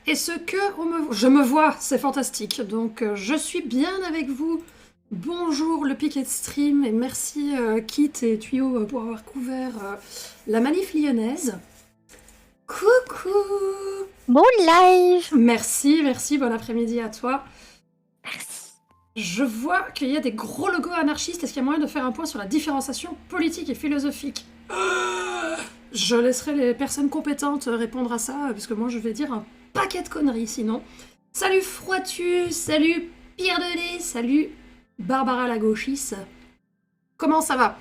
Et ce que je me vois, c'est fantastique. Donc je suis bien avec vous. Bonjour le Piquet de Stream et merci Kit et Tuyau pour avoir couvert la manif lyonnaise. Coucou! Bon live! Merci, merci, bon après-midi à toi. Merci. Je vois qu'il y a des gros logos anarchistes. Est-ce qu'il y a moyen de faire un point sur la différenciation politique et philosophique? Je laisserai les personnes compétentes répondre à ça, parce que moi je vais dire un paquet de conneries sinon. Salut Froitu, salut Pierre Delay, salut Barbara la gauchiste. Comment ça va?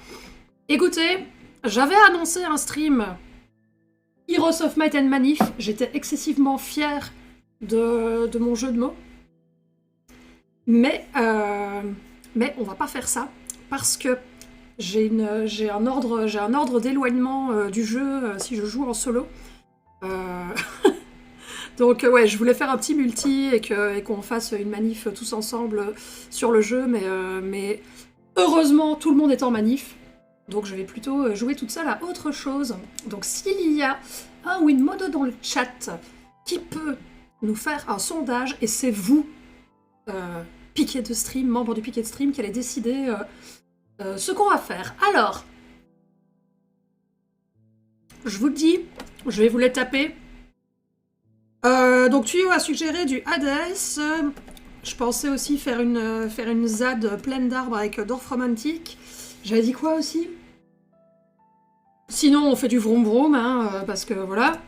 Écoutez, j'avais annoncé un stream Heroes of Might and Manif, j'étais excessivement fière de mon jeu de mots. Mais on va pas faire ça, parce que j'ai un ordre d'éloignement du jeu si je joue en solo. Donc ouais, je voulais faire un petit multi et qu'on fasse une manif tous ensemble sur le jeu, mais heureusement tout le monde est en manif, donc je vais plutôt jouer toute seule à autre chose. Donc s'il y a un ou une modo dans le chat qui peut nous faire un sondage, et c'est vous, Piquet de Stream, membre du Piquet de Stream, qui allez décider ce qu'on va faire. Alors, je vous le dis, je vais vous les taper. Donc Tuyau a suggéré du Hades. Je pensais aussi faire une ZAD pleine d'arbres avec Dorfromantique. J'avais dit quoi aussi? Sinon on fait du vroom vroom, hein, parce que voilà.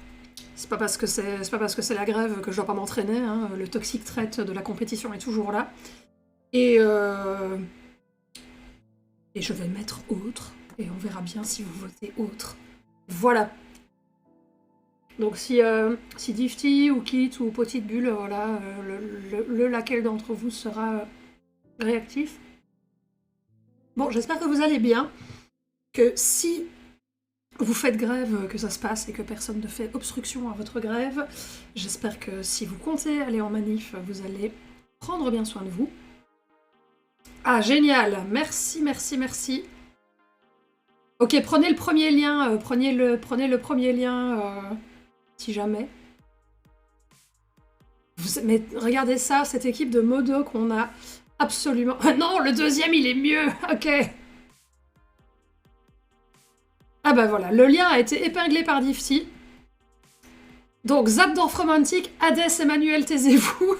C'est pas parce que c'est la grève que je dois pas m'entraîner, hein. Le toxic trait de la compétition est toujours là. Et je vais mettre autre, et on verra bien si vous votez autre. Voilà. Donc si Difty ou Kit ou Petite Bulle, voilà, laquelle d'entre vous sera réactif. Bon, j'espère que vous allez bien, que si vous faites grève, que ça se passe et que personne ne fait obstruction à votre grève. J'espère que si vous comptez aller en manif, vous allez prendre bien soin de vous. Ah, génial! Merci, merci, merci. Ok, prenez le premier lien, prenez le premier lien, si jamais. Mais regardez ça, cette équipe de modo qu'on a absolument... Ah non, le deuxième, il est mieux! Ok. Ah bah voilà, le lien a été épinglé par Difty. Donc, Zap Dorfromantique, Hades, Emmanuel, taisez-vous.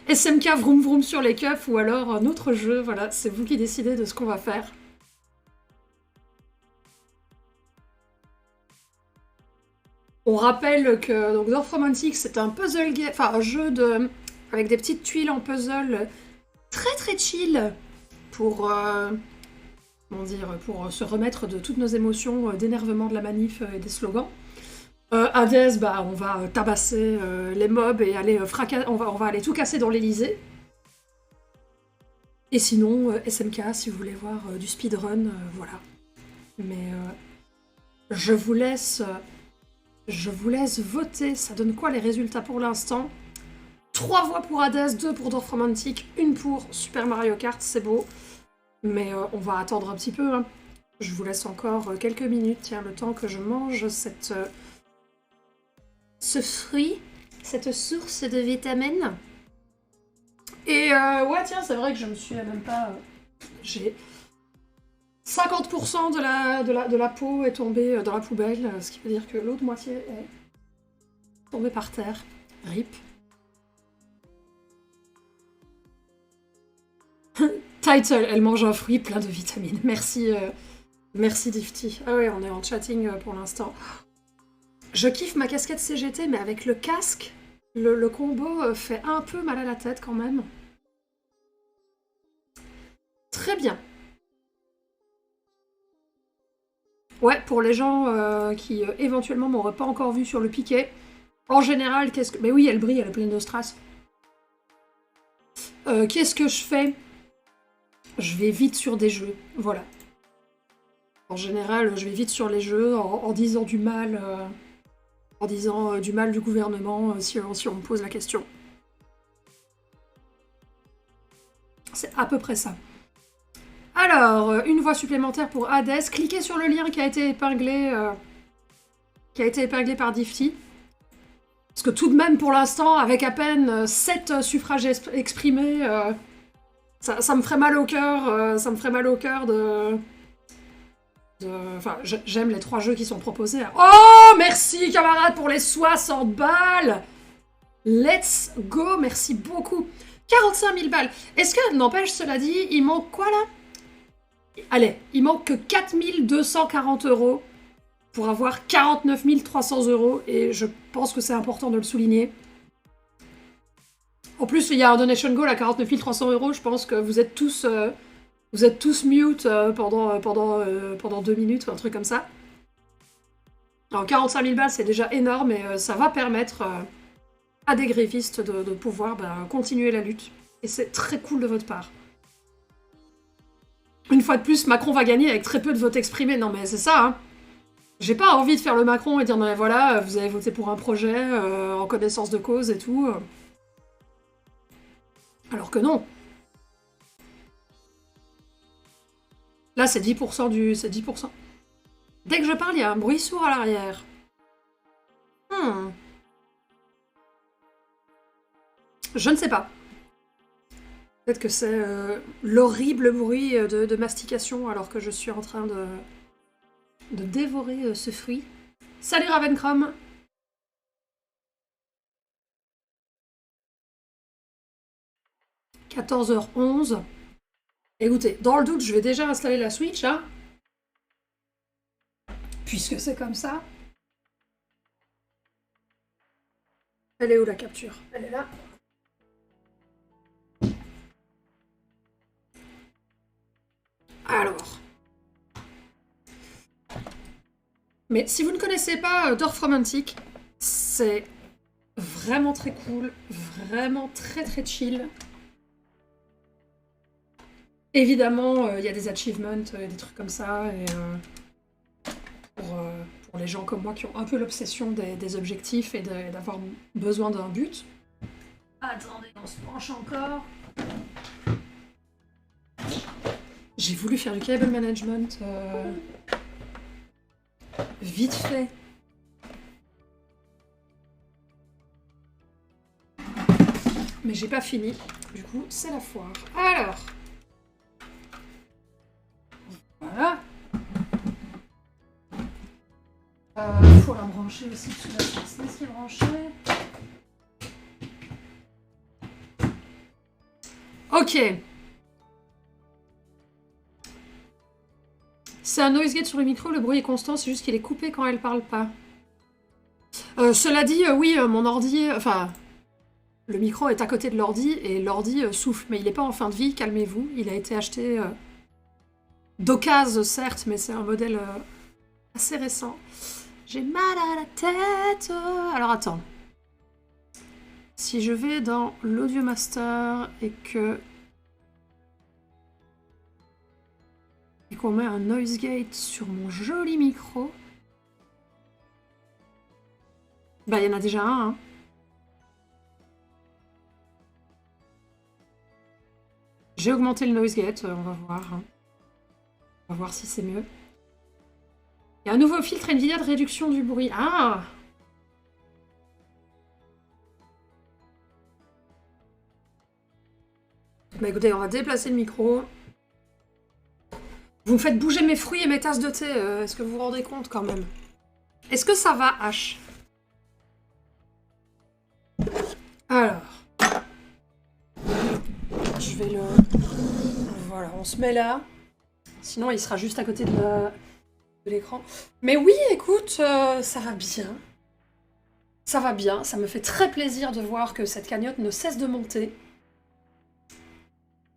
SMK Vroom Vroom sur les keufs, ou alors un autre jeu, voilà, c'est vous qui décidez de ce qu'on va faire. On rappelle que donc, Dorfromantique, c'est un puzzle game, enfin un jeu avec des petites tuiles en puzzle très très chill pour, pour se remettre de toutes nos émotions d'énervement de la manif et des slogans. Hades, bah, on va tabasser les mobs et aller on va aller tout casser dans l'Elysée. Et sinon, SMK, si vous voulez voir du speedrun, voilà. Mais je vous laisse voter. Ça donne quoi les résultats pour l'instant? 3 voix pour Hades, 2 pour Dorfromantique, 1 pour Super Mario Kart, c'est beau. Mais on va attendre un petit peu. Hein. Je vous laisse encore quelques minutes, tiens, le temps que je mange ce fruit, cette source de vitamines. Et ouais, tiens, c'est vrai que je me suis même pas... j'ai 50% de la peau est tombée dans la poubelle, ce qui veut dire que l'autre moitié est tombée par terre. RIP. Title, elle mange un fruit plein de vitamines. Merci, merci Difty. Ah ouais, on est en chatting pour l'instant. Je kiffe ma casquette CGT, mais avec le casque, le combo fait un peu mal à la tête quand même. Très bien. Ouais, pour les gens qui éventuellement m'auraient pas encore vu sur le piquet, en général, qu'est-ce que... Mais oui, elle brille, elle est pleine de strass. Qu'est-ce que je fais? Je vais vite sur des jeux, voilà. En général, je vais vite sur les jeux en disant du mal... en disant du mal du gouvernement si on me pose la question. C'est à peu près ça. Alors, une voix supplémentaire pour Hades. Cliquez sur le lien qui a été épinglé par Difty. Parce que tout de même, pour l'instant, avec à peine 7 suffrages exprimés, ça me ferait mal au cœur. Ça me ferait mal au cœur Enfin, j'aime les 3 jeux qui sont proposés. Oh, merci, camarade, pour les 60 balles. Let's go, merci beaucoup. 45 000 balles. Est-ce que, n'empêche, cela dit, il manque quoi, là? Allez, il manque que 4 240 € pour avoir 49 300 €, et je pense que c'est important de le souligner. En plus, il y a un donation goal à 49 300 €, je pense que vous êtes tous mute pendant 2 minutes, ou un truc comme ça. Alors 45 000 balles, c'est déjà énorme, et ça va permettre à des grévistes de pouvoir continuer la lutte. Et c'est très cool de votre part. Une fois de plus, Macron va gagner avec très peu de votes exprimés. Non mais c'est ça, hein. J'ai pas envie de faire le Macron et dire, non mais voilà, vous avez voté pour un projet en connaissance de cause et tout. Alors que non. Là, c'est 10% c'est 10%. Dès que je parle, il y a un bruit sourd à l'arrière. Je ne sais pas. Peut-être que c'est l'horrible bruit de mastication alors que je suis en train de dévorer ce fruit. Salut Ravencrom. « 14h11. Écoutez, dans le doute, je vais déjà installer la Switch, hein. Puisque c'est comme ça. Elle est où la capture? Elle est là. Alors. Mais si vous ne connaissez pas Dorf Romantic, c'est vraiment très cool, vraiment très très chill. Évidemment, il y a des achievements, des trucs comme ça, et pour les gens comme moi qui ont un peu l'obsession des objectifs et d'avoir besoin d'un but. Attendez, on se penche encore. J'ai voulu faire du cable management vite fait. Mais j'ai pas fini. Du coup, c'est la foire. Alors. Voilà. Faut la brancher aussi, parce que là, c'est ce qui est branché. Ok. C'est un noise gate sur le micro, le bruit est constant, c'est juste qu'il est coupé quand elle parle pas. Cela dit, oui, mon ordi... Enfin, le micro est à côté de l'ordi, et l'ordi souffle. Mais il n'est pas en fin de vie, calmez-vous. Il a été acheté d'occasion, certes, mais c'est un modèle assez récent. J'ai mal à la tête. Alors attends. Si je vais dans l'Audio Master et qu'on met un noise gate sur mon joli micro, bah il y en a déjà un. Hein. J'ai augmenté le noise gate, on va voir. Hein. On va voir si c'est mieux. Il y a un nouveau filtre Nvidia de réduction du bruit. Ah! Bah écoutez, on va déplacer le micro. Vous me faites bouger mes fruits et mes tasses de thé. Est-ce que vous vous rendez compte quand même? Est-ce que ça va, H? Alors. Je vais le... Voilà, on se met là. Sinon, il sera juste à côté de l'écran. Mais oui, écoute, ça va bien. Ça va bien. Ça me fait très plaisir de voir que cette cagnotte ne cesse de monter.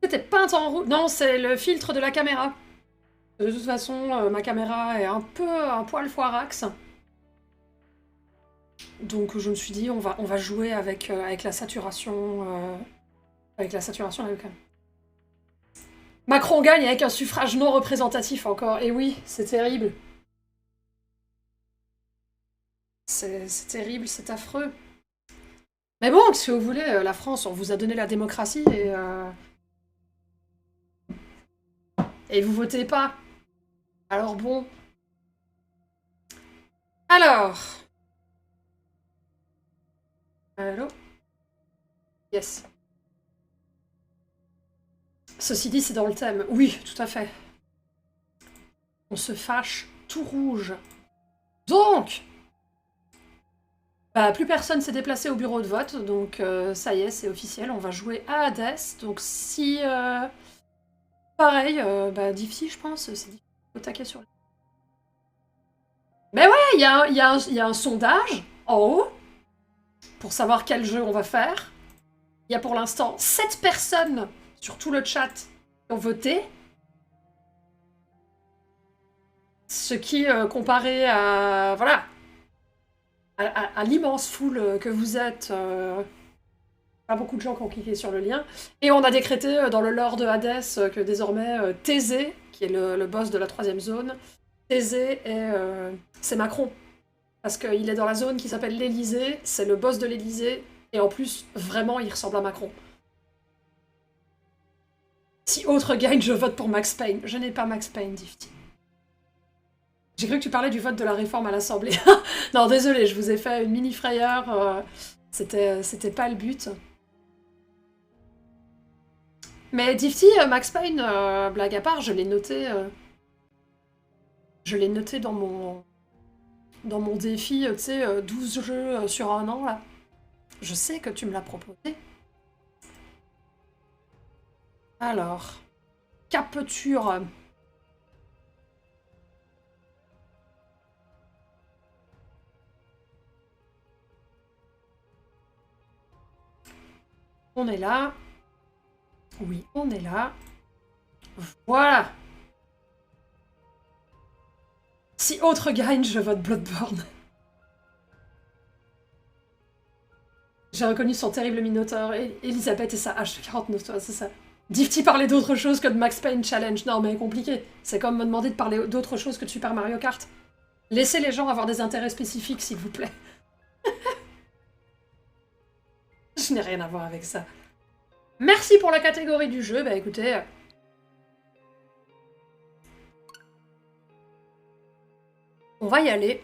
C'était peinte en rouge. Non, c'est le filtre de la caméra. De toute façon, ma caméra est un poil foirax. Donc je me suis dit, on va jouer avec la saturation. Avec la saturation là, quand même. Macron gagne avec un suffrage non représentatif encore. Et oui, c'est terrible. C'est terrible, c'est affreux. Mais bon, si vous voulez, la France, on vous a donné la démocratie et vous votez pas. Alors bon. Alors. Allô? Yes. Ceci dit, c'est dans le thème. Oui, tout à fait. On se fâche tout rouge. Donc, bah, plus personne s'est déplacé au bureau de vote, donc ça y est, c'est officiel, on va jouer à Hades. Donc si... pareil, bah Diffy, je pense, c'est difficile de taquer sur... Mais ouais, il y a un sondage en haut pour savoir quel jeu on va faire. Il y a pour l'instant 7 personnes sur tout le chat qui ont voté. Ce qui, comparé à... voilà, à l'immense foule que vous êtes, pas beaucoup de gens qui ont cliqué sur le lien. Et on a décrété dans le lore de Hades que désormais Thésée, qui est le boss de la 3e zone, Thésée c'est Macron. Parce qu'il est dans la zone qui s'appelle l'Elysée, c'est le boss de l'Elysée, et en plus, vraiment, il ressemble à Macron. Si autre gagne, je vote pour Max Payne. Je n'ai pas Max Payne, Diffy. J'ai cru que tu parlais du vote de la réforme à l'Assemblée. Non, désolé, je vous ai fait une mini frayeur. C'était pas le but. Mais Diffy, Max Payne, blague à part, je l'ai noté. Je l'ai noté dans mon défi, tu sais, 12 jeux sur un an, là. Je sais que tu me l'as proposé. Alors, Capture. On est là. Oui, on est là. Voilà. Si autre gagne, je vote Bloodborne. J'ai reconnu son terrible minotaure, Elisabeth et sa hache de 49, toi, c'est ça. Diffy parlait d'autre chose que de Max Payne Challenge. Non, mais compliqué. C'est comme me demander de parler d'autre chose que de Super Mario Kart. Laissez les gens avoir des intérêts spécifiques, s'il vous plaît. Je n'ai rien à voir avec ça. Merci pour la catégorie du jeu. Bah écoutez... on va y aller.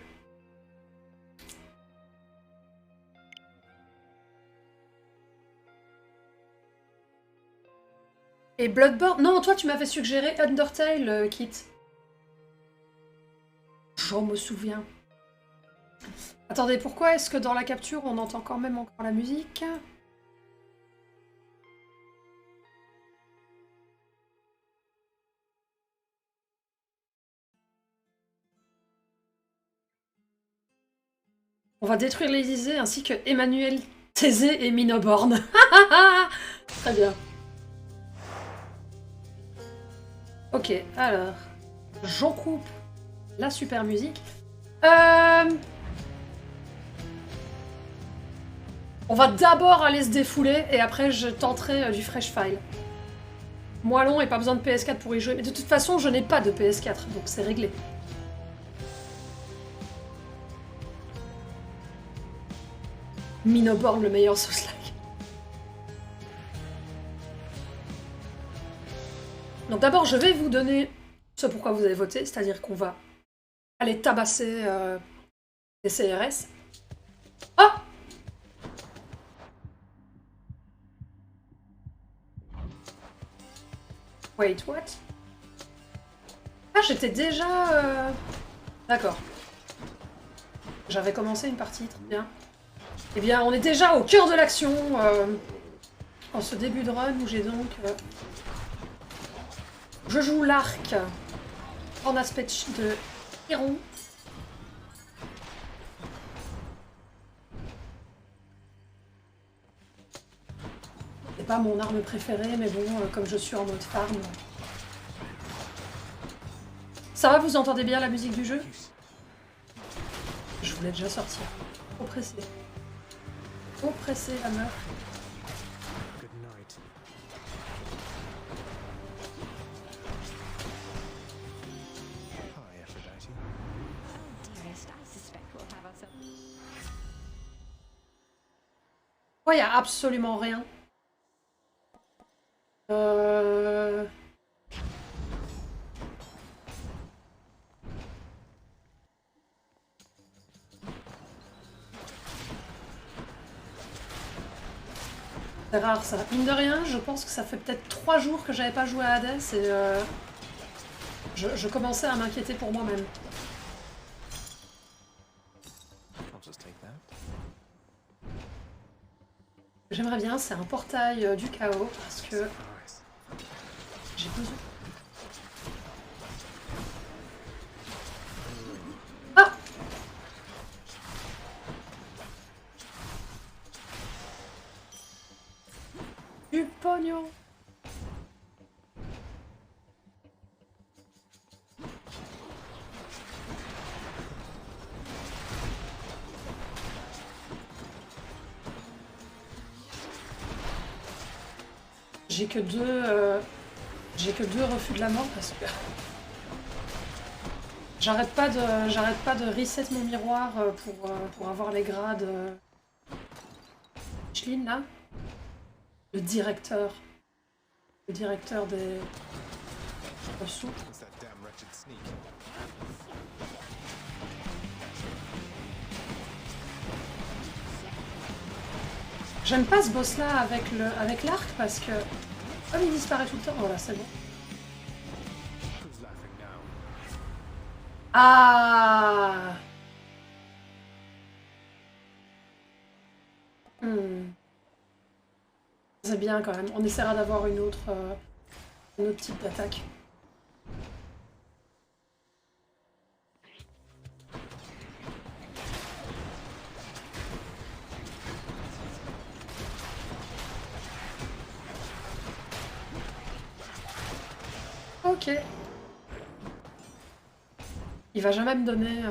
Et Bloodborne... non, toi tu m'avais suggéré Undertale, Kit. J'en me souviens. Attendez, pourquoi est-ce que dans la capture on entend quand même encore la musique? On va détruire l'Élysée ainsi que Emmanuel Thésée et Minoborn. Très bien. Ok, alors... j'en coupe la super musique. On va d'abord aller se défouler et après je tenterai du fresh file. Moins long et pas besoin de PS4 pour y jouer. Mais de toute façon, je n'ai pas de PS4, donc c'est réglé. Minoborn, le meilleur Souls-like. Donc d'abord, je vais vous donner ce pourquoi vous avez voté, c'est-à-dire qu'on va aller tabasser les CRS. Oh! Wait, what? Ah, j'étais déjà... D'accord. J'avais commencé une partie, très bien. Eh bien, on est déjà au cœur de l'action en ce début de run où j'ai donc... je joue l'arc en aspect de héron. C'est pas mon arme préférée, mais bon, comme je suis en mode farm... Ça va, vous entendez bien la musique du jeu? Je voulais déjà sortir. Trop pressé. Trop pressé, la meuf. Ouais, il y a absolument rien. C'est rare ça. Mine de rien, je pense que ça fait peut-être 3 jours que j'avais pas joué à Hades et je commençais à m'inquiéter pour moi-même. J'aimerais bien, c'est un portail du chaos parce que j'ai besoin. Ah! Du pognon! J'ai que deux refus de la mort parce que j'arrête pas de reset mon miroir pour avoir les grades. Micheline là, le directeur des ressources. J'aime pas ce boss là avec l'arc parce que comme il disparaît tout le temps, voilà c'est bon. Ah. C'est bien quand même. On essaiera d'avoir un autre type d'attaque. Ok. Il va jamais me donner.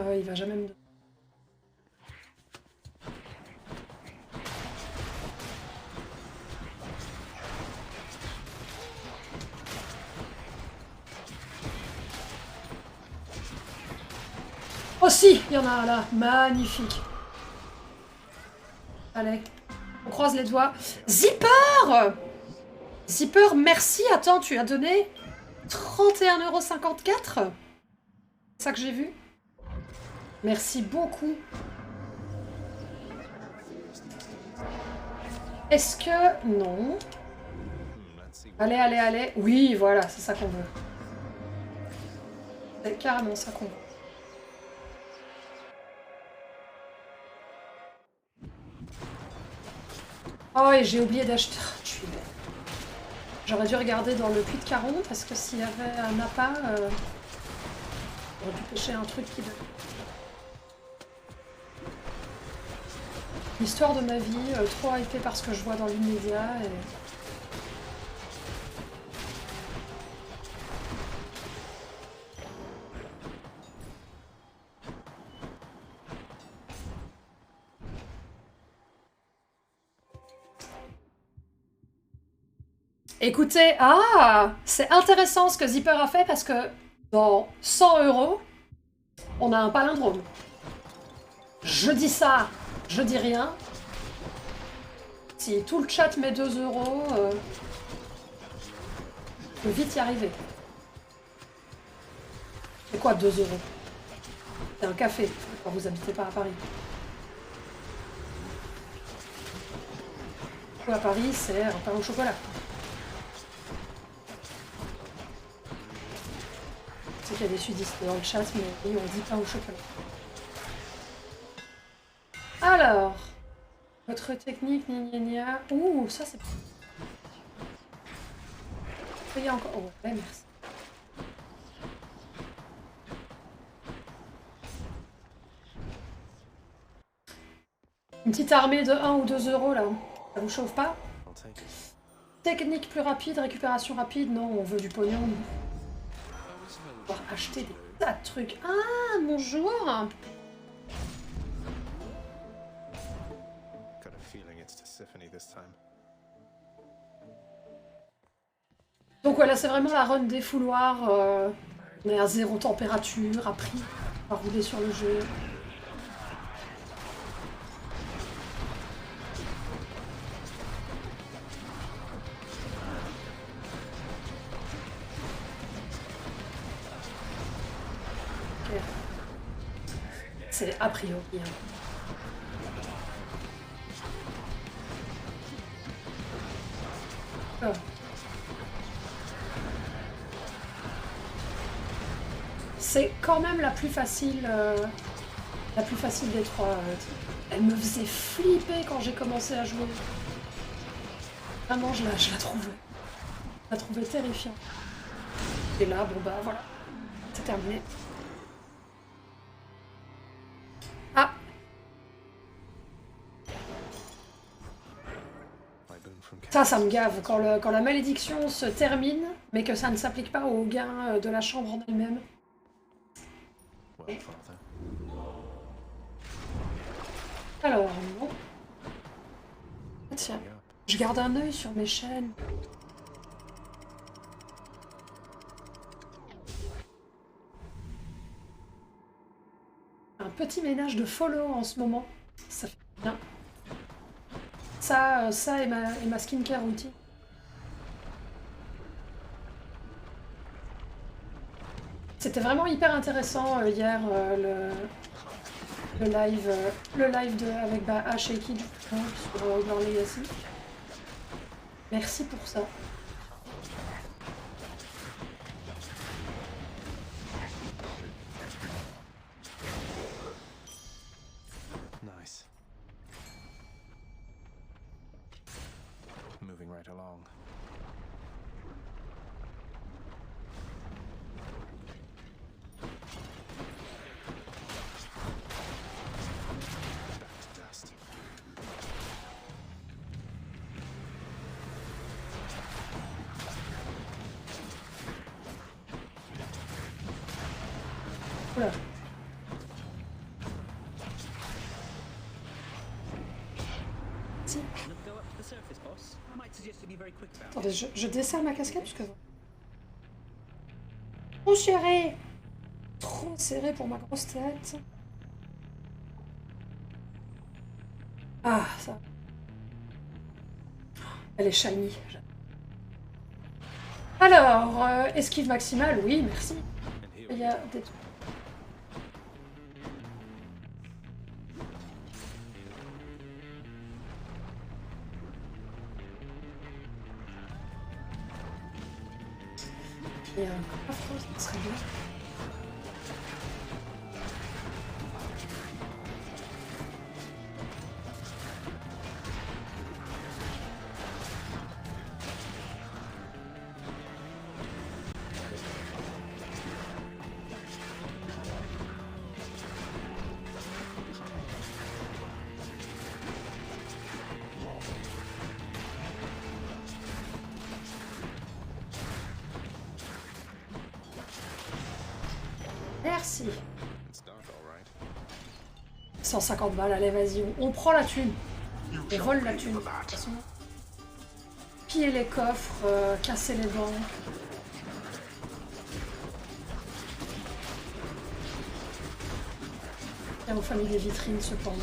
Oh si, il y en a un là. Magnifique. Allez, on croise les doigts. Zipper! Zipper, merci. Attends, tu as donné 31,54 €. C'est ça que j'ai vu. Merci beaucoup. Est-ce que... Non. Allez, allez, allez. Oui, voilà, c'est ça qu'on veut. C'est carrément ça qu'on veut. Oh, et j'ai oublié d'acheter... Je suis bête. J'aurais dû regarder dans le puits de Caron, parce que s'il y avait un appât, j'aurais dû pêcher un truc qui... L'histoire de ma vie, trop hypée par ce que je vois dans l'immédiat, et... Écoutez, c'est intéressant ce que Zipper a fait parce que dans 100 €, on a un palindrome. Je dis ça, je dis rien. Si tout le chat met 2 €, on peut vite y arriver. C'est quoi 2 €? C'est un café quand vous habitez pas à Paris. À Paris, c'est un pain au chocolat. Je sais qu'il y a des sudistes dans le chat, mais oui, on dit pain au chocolat. Alors, votre technique, gna. Ouh, ça c'est... Il y a encore... Oh, ouais, merci. Une petite armée de 1 ou 2 € là. Ça vous chauffe pas? Technique plus rapide, récupération rapide. Non, on veut du pognon. On va acheter des tas de trucs. Ah, bonjour! Donc voilà, c'est vraiment la run des fouloirs. On est à 0 température, appris à rouler sur le jeu. Okay. C'est a priori. Hein. Euh. C'est quand même la plus facile des trois. Elle me faisait flipper quand j'ai commencé à jouer. Vraiment, je la trouvais terrifiante. Et là, bon bah voilà, c'est terminé. Ah! Ça me gave, quand la malédiction se termine, mais que ça ne s'applique pas au gain de la chambre en elle-même. Alors, non. Tiens, je garde un œil sur mes chaînes. Un petit ménage de follow en ce moment. Ça fait bien. Ça et ma skincare routine. C'était vraiment hyper intéressant hier le live avec H et Kid sur Hogwarts Legacy. Merci pour ça. Nice. Moving right along. Oula. Si. Attendez, je desserre ma casquette parce que... Trop serré! Trop serré pour ma grosse tête. Ah, ça... Elle est shiny. Alors, esquive maximale, oui, merci. Il y a des... Il y a un coffre, ça serait bien. Merci. 150 balles, allez vas-y, on prend la thune. On vole la thune. De toute façon. Piller les coffres, casser les banques. Et on famille des vitrines cependant.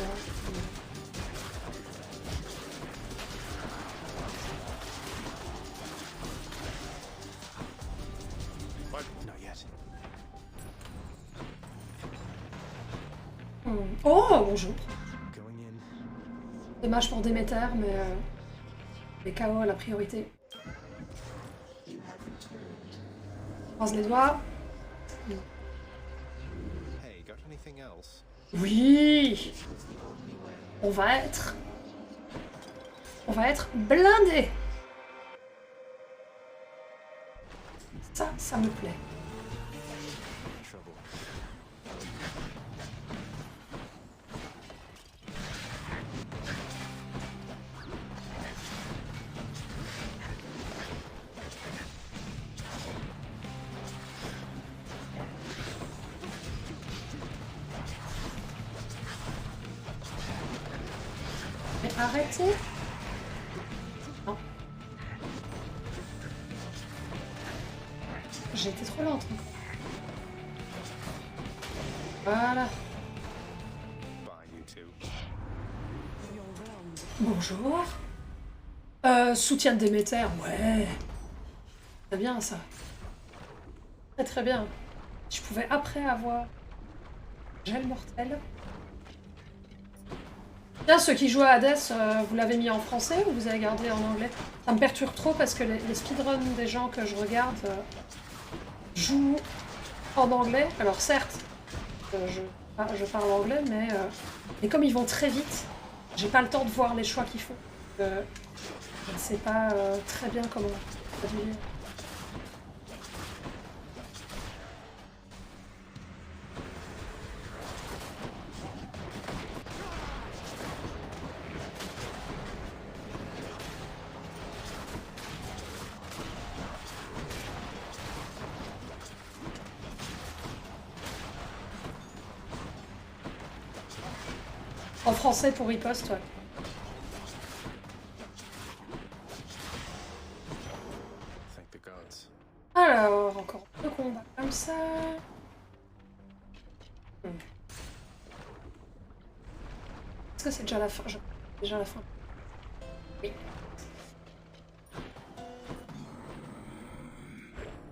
Oh, bonjour. Dommage pour Déméter, mais les KO à la priorité. Croise les doigts. Oui. On va être blindés. Ça me plaît. Arrêtez. Non. J'ai été trop lente. Voilà. Bonjour. Soutien de Déméter, ouais. C'est bien ça. Très très bien. Je pouvais après avoir gel mortel. Bien, ceux qui jouent à Hades, vous l'avez mis en français ou vous avez gardé en anglais? Ça me perturbe trop parce que les speedruns des gens que je regarde jouent en anglais. Alors certes, je parle anglais, mais comme ils vont très vite, j'ai pas le temps de voir les choix qu'ils font. Je ne sais pas très bien comment traduire. En français pour riposte, ouais. Thank the gods. Alors, encore deux combats comme ça. Est-ce que c'est déjà la fin? Déjà la fin. Oui.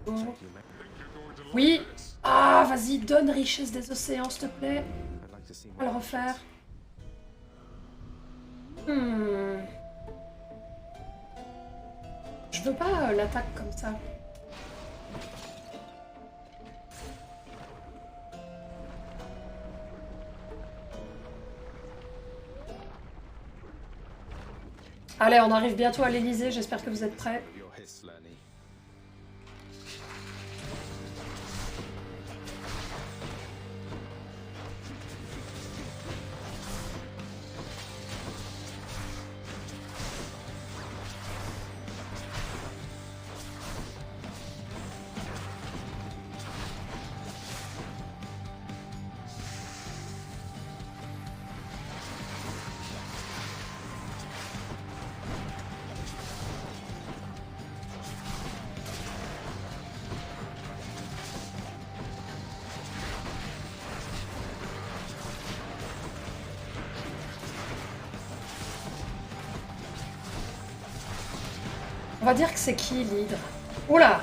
Bon. Check you, mate. Oui. Ah, vas-y, donne richesse des océans, s'il te plaît. I'd like to see On va le more. refaire. Je veux pas l'attaque comme ça. Allez, on arrive bientôt à l'Elysée, j'espère que vous êtes prêts. Your hiss, Lenny. On va dire que c'est qui l'hydre? Oula!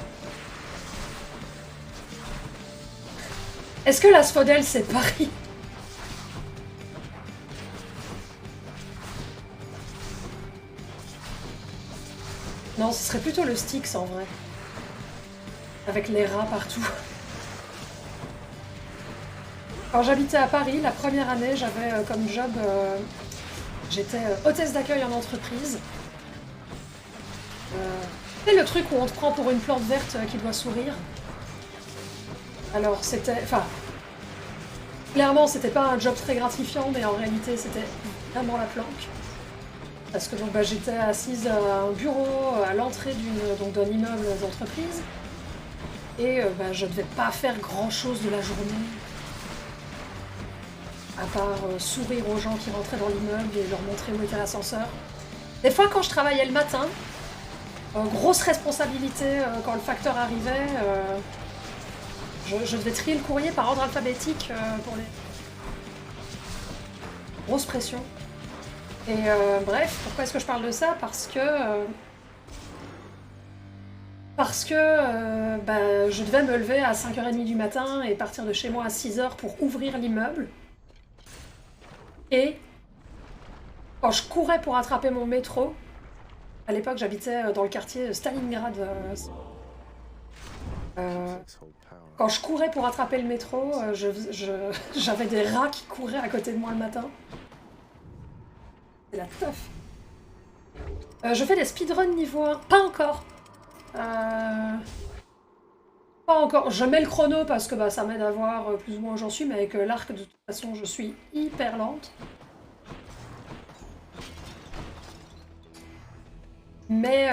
Est-ce que l'asphodèle c'est Paris? Non, ce serait plutôt le Styx en vrai. Avec les rats partout. Quand j'habitais à Paris, la première année, j'avais comme job... j'étais hôtesse d'accueil en entreprise. C'est le truc où on te prend pour une plante verte qui doit sourire. Alors c'était... Enfin... Clairement, c'était pas un job très gratifiant, mais en réalité, c'était vraiment la planque. Parce que donc, j'étais assise à un bureau à l'entrée d'un immeuble d'entreprise. Et je devais pas faire grand-chose de la journée. À part sourire aux gens qui rentraient dans l'immeuble et leur montrer où était l'ascenseur. Des fois, quand je travaillais le matin, grosse responsabilité quand le facteur arrivait. Je devais trier le courrier par ordre alphabétique pour les... Grosse pression. Et bref, pourquoi est-ce que je parle de ça? Parce que je devais me lever à 5h30 du matin et partir de chez moi à 6h pour ouvrir l'immeuble. Et quand je courais pour attraper mon métro, à l'époque j'habitais dans le quartier Stalingrad. Quand je courais pour attraper le métro, j'avais des rats qui couraient à côté de moi le matin. C'est la teuf. Je fais des speedruns niveau 1. Pas encore. Pas encore. Je mets le chrono parce que ça m'aide à voir plus ou moins où j'en suis, mais avec l'arc, de toute façon, je suis hyper lente. Mais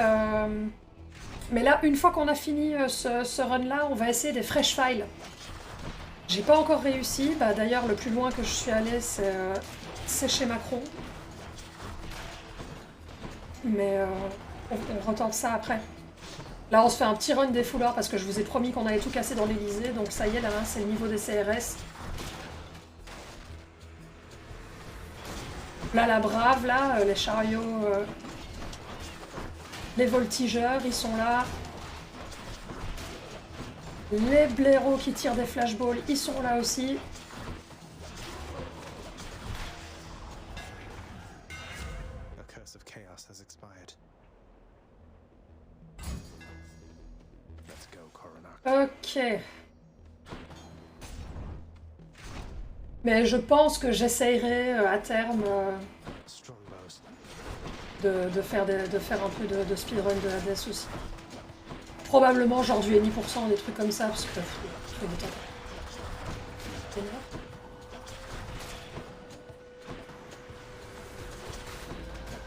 là, une fois qu'on a fini ce run-là, on va essayer des fresh files. J'ai pas encore réussi. D'ailleurs, le plus loin que je suis allée, c'est chez Macron. Mais on retente ça après. Là, on se fait un petit run des foulards parce que je vous ai promis qu'on allait tout casser dans l'Elysée. Donc ça y est, là, c'est le niveau des CRS. Là, la brave, là, les chariots... les voltigeurs, ils sont là. Les blaireaux qui tirent des flashballs, ils sont là aussi. pass has expired. Let's go, Coronac. Ok. Mais je pense que j'essayerai à terme Strongbows. de faire un peu de speedrun de Hades aussi. Probablement genre du NI%, des trucs comme ça, parce que faut du temps.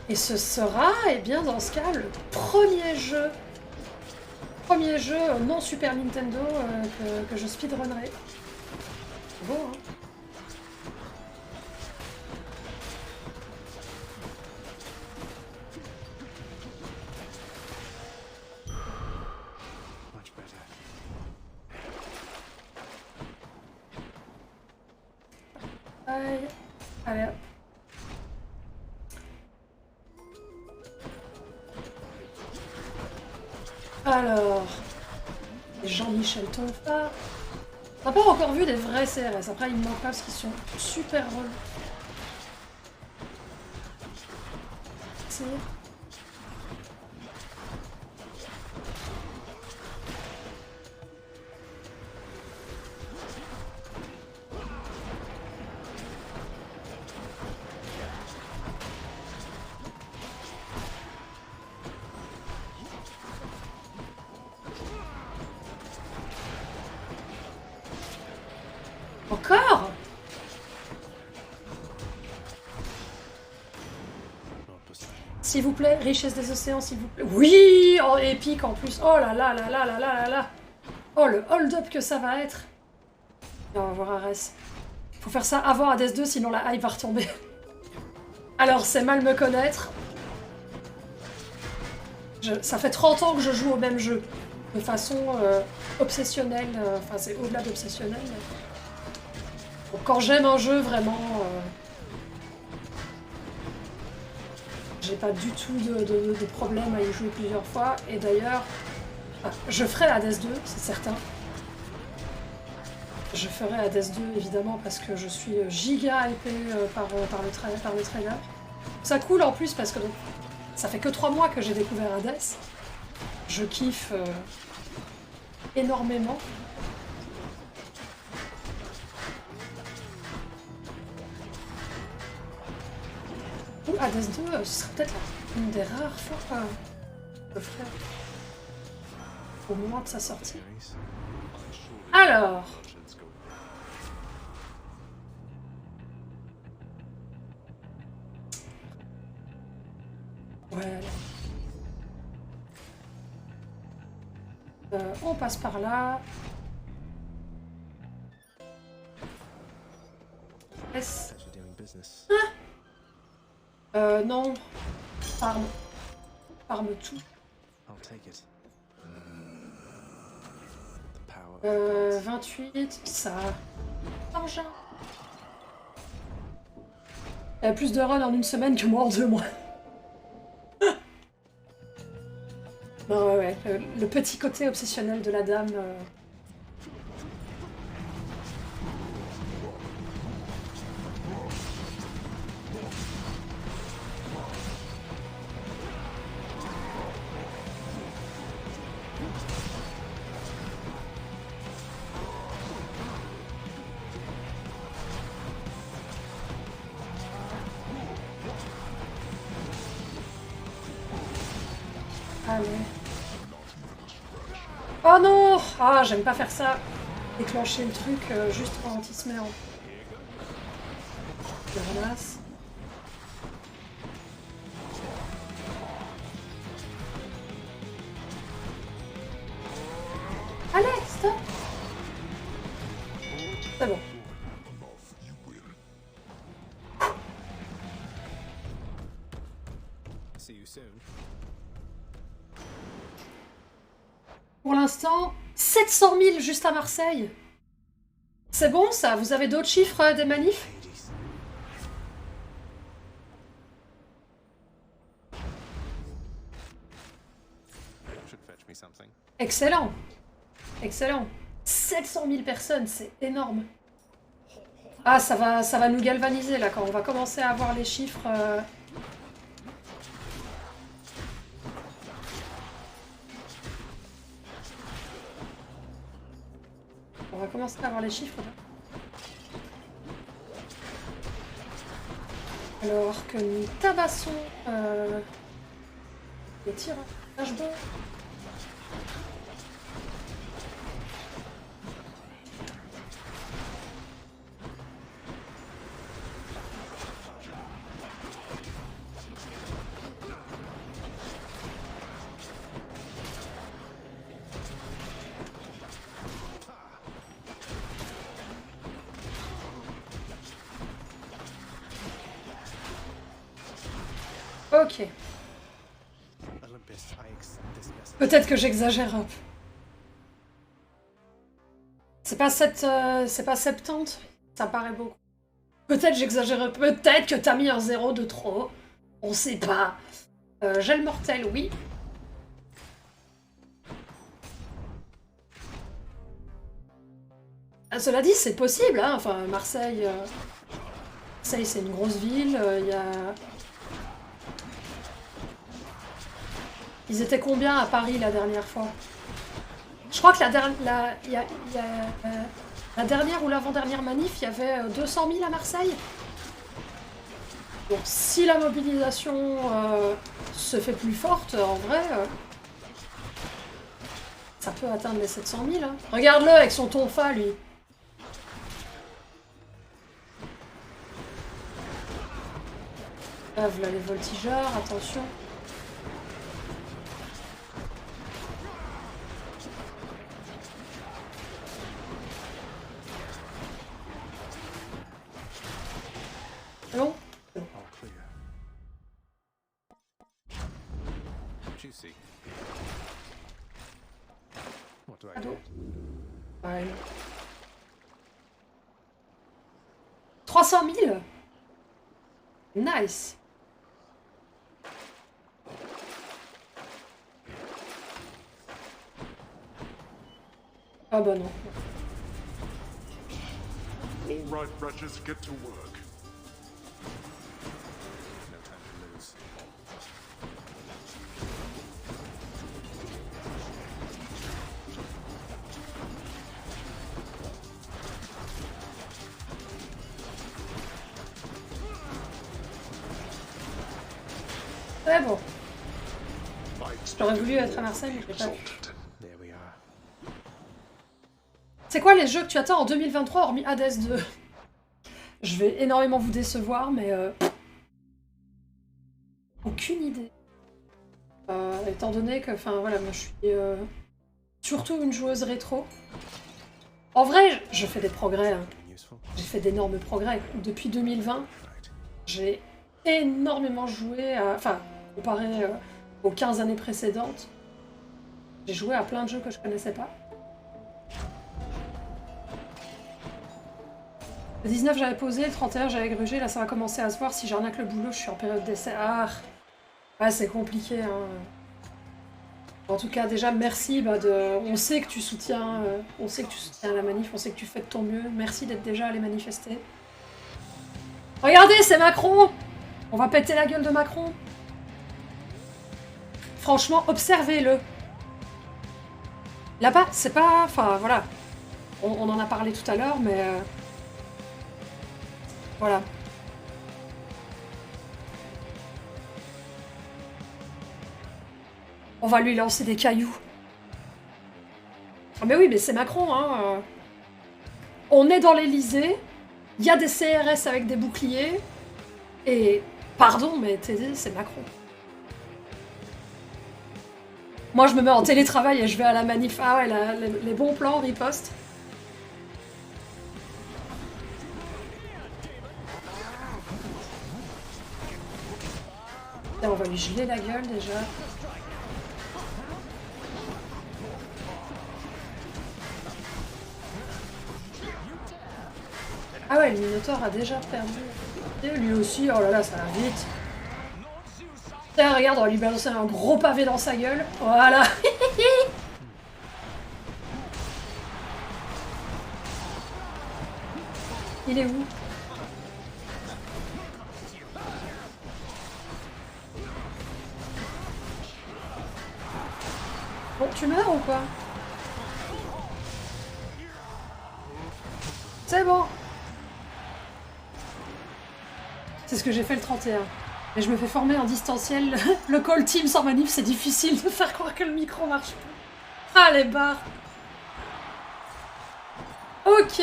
Et ce sera, eh bien dans ce cas, le premier jeu non Super Nintendo que je speedrunnerai. C'est bon, hein? Much better. Aïe. Allez, hop. Alors, Jean-Michel Tonfa. On n'a pas encore vu des vrais CRS. Après, il me manque pas parce qu'ils sont super relous. C'est... Encore? S'il vous plaît, richesse des océans, s'il vous plaît. Oui, oh, épique en plus. Oh là là là là là là là là. Oh, le hold-up que ça va être. Et on va voir Ares. Faut faire ça avant Hades 2, sinon la hype va retomber. Alors, c'est mal me connaître. Ça fait 30 ans que je joue au même jeu. De façon obsessionnelle. Enfin, c'est au-delà d'obsessionnel. Donc, quand j'aime un jeu, vraiment... j'ai pas du tout de problème à y jouer plusieurs fois. Et d'ailleurs, je ferai Hades 2, c'est certain. Je ferai Hades 2, évidemment, parce que je suis giga hypée par le trailer. Ça cool en plus, parce que donc, ça fait que 3 mois que j'ai découvert Hades. Je kiffe énormément. Ou Hades 2, ce serait peut-être une des rares fois de le faire. Au moment de sa sortie. Alors... ouais. On passe par là. Est-ce... non. Farm. Farm tout. 28, ça... engin. Il y a plus de runs en une semaine que moi en 2 mois. Non, ouais, le petit côté obsessionnel de la dame... Allez. Oh non! Ah, j'aime pas faire ça. Déclencher le truc juste pendant qu'il se met en... Je ramasse. Allez, stop! C'est bon. See you soon. Pour l'instant, 700 000 juste à Marseille. C'est bon ça? Vous avez d'autres chiffres des manifs? Excellent. Excellent. 700 000 personnes, c'est énorme. Ah, ça va nous galvaniser là quand on va commencer à avoir les chiffres. On va commencer à avoir les chiffres là. Alors que nous tabassons les tirs HB. Ok. Olympus, I accept this message. Peut-être que j'exagère un peu. C'est pas 70. Ça paraît beaucoup. Peut-être j'exagère un peu. Peut-être que t'as mis un 0 de trop. On sait pas. Gel mortel, oui. Ah, cela dit, c'est possible, hein. Enfin, Marseille... Marseille, c'est une grosse ville. Il y a... Ils étaient combien à Paris la dernière fois? Je crois que la dernière ou l'avant-dernière manif, il y avait 200 000 à Marseille. Donc si la mobilisation se fait plus forte, en vrai, ça peut atteindre les 700 000. Hein. Regarde-le avec son tonfa, lui. Ah, voilà les voltigeurs, attention. Non. All clear. Juicy. What do I Allô? do? Ouais. 300 000. Nice. Ah bah non. All right, wretches, get to work. No time to lose. Très bon. I J'aurais expected voulu être à more Marseille, mais from j'ai the pas pu. exalted. There we are. C'est quoi les jeux que tu attends en 2023 hormis Hades 2? Je vais énormément vous décevoir, mais aucune idée. Étant donné que, enfin voilà, moi je suis surtout une joueuse rétro. En vrai, je fais des progrès. Hein. Useful. J'ai fait d'énormes progrès. Depuis 2020, Right. j'ai énormément joué à... Enfin, comparé aux 15 années précédentes, j'ai joué à plein de jeux que je connaissais pas. Le 19, j'avais posé, le 31, j'avais grugé. Là, ça va commencer à se voir. Si j'arnaque le boulot, je suis en période d'essai. Ah, ouais, c'est compliqué. Hein. En tout cas, déjà, merci. On sait que tu soutiens, on sait que tu soutiens la manif, on sait que tu fais de ton mieux. Merci d'être déjà allé manifester. Regardez, c'est Macron. On va péter la gueule de Macron. Franchement, observez-le. Là-bas, c'est pas... Enfin, voilà. On en a parlé tout à l'heure, mais... Voilà. On va lui lancer des cailloux. Ah mais oui, mais c'est Macron, hein. On est dans l'Elysée, il y a des CRS avec des boucliers, et... Pardon, mais c'est Macron. Moi, je me mets en télétravail et je vais à la manif. Ah ouais, les bons plans, riposte. Là, on va lui geler la gueule déjà. Ah ouais, le Minotaur a déjà perdu. Et lui aussi, oh là là, ça va vite. Tiens, regarde, on va lui balancer un gros pavé dans sa gueule. Voilà. Il est où? Bon, tu meurs ou quoi? C'est bon. C'est ce que j'ai fait le 31. Mais je me fais former en distanciel. Le call team sans manif, c'est difficile de faire croire que le micro marche pas. Ah, les barres. Ok.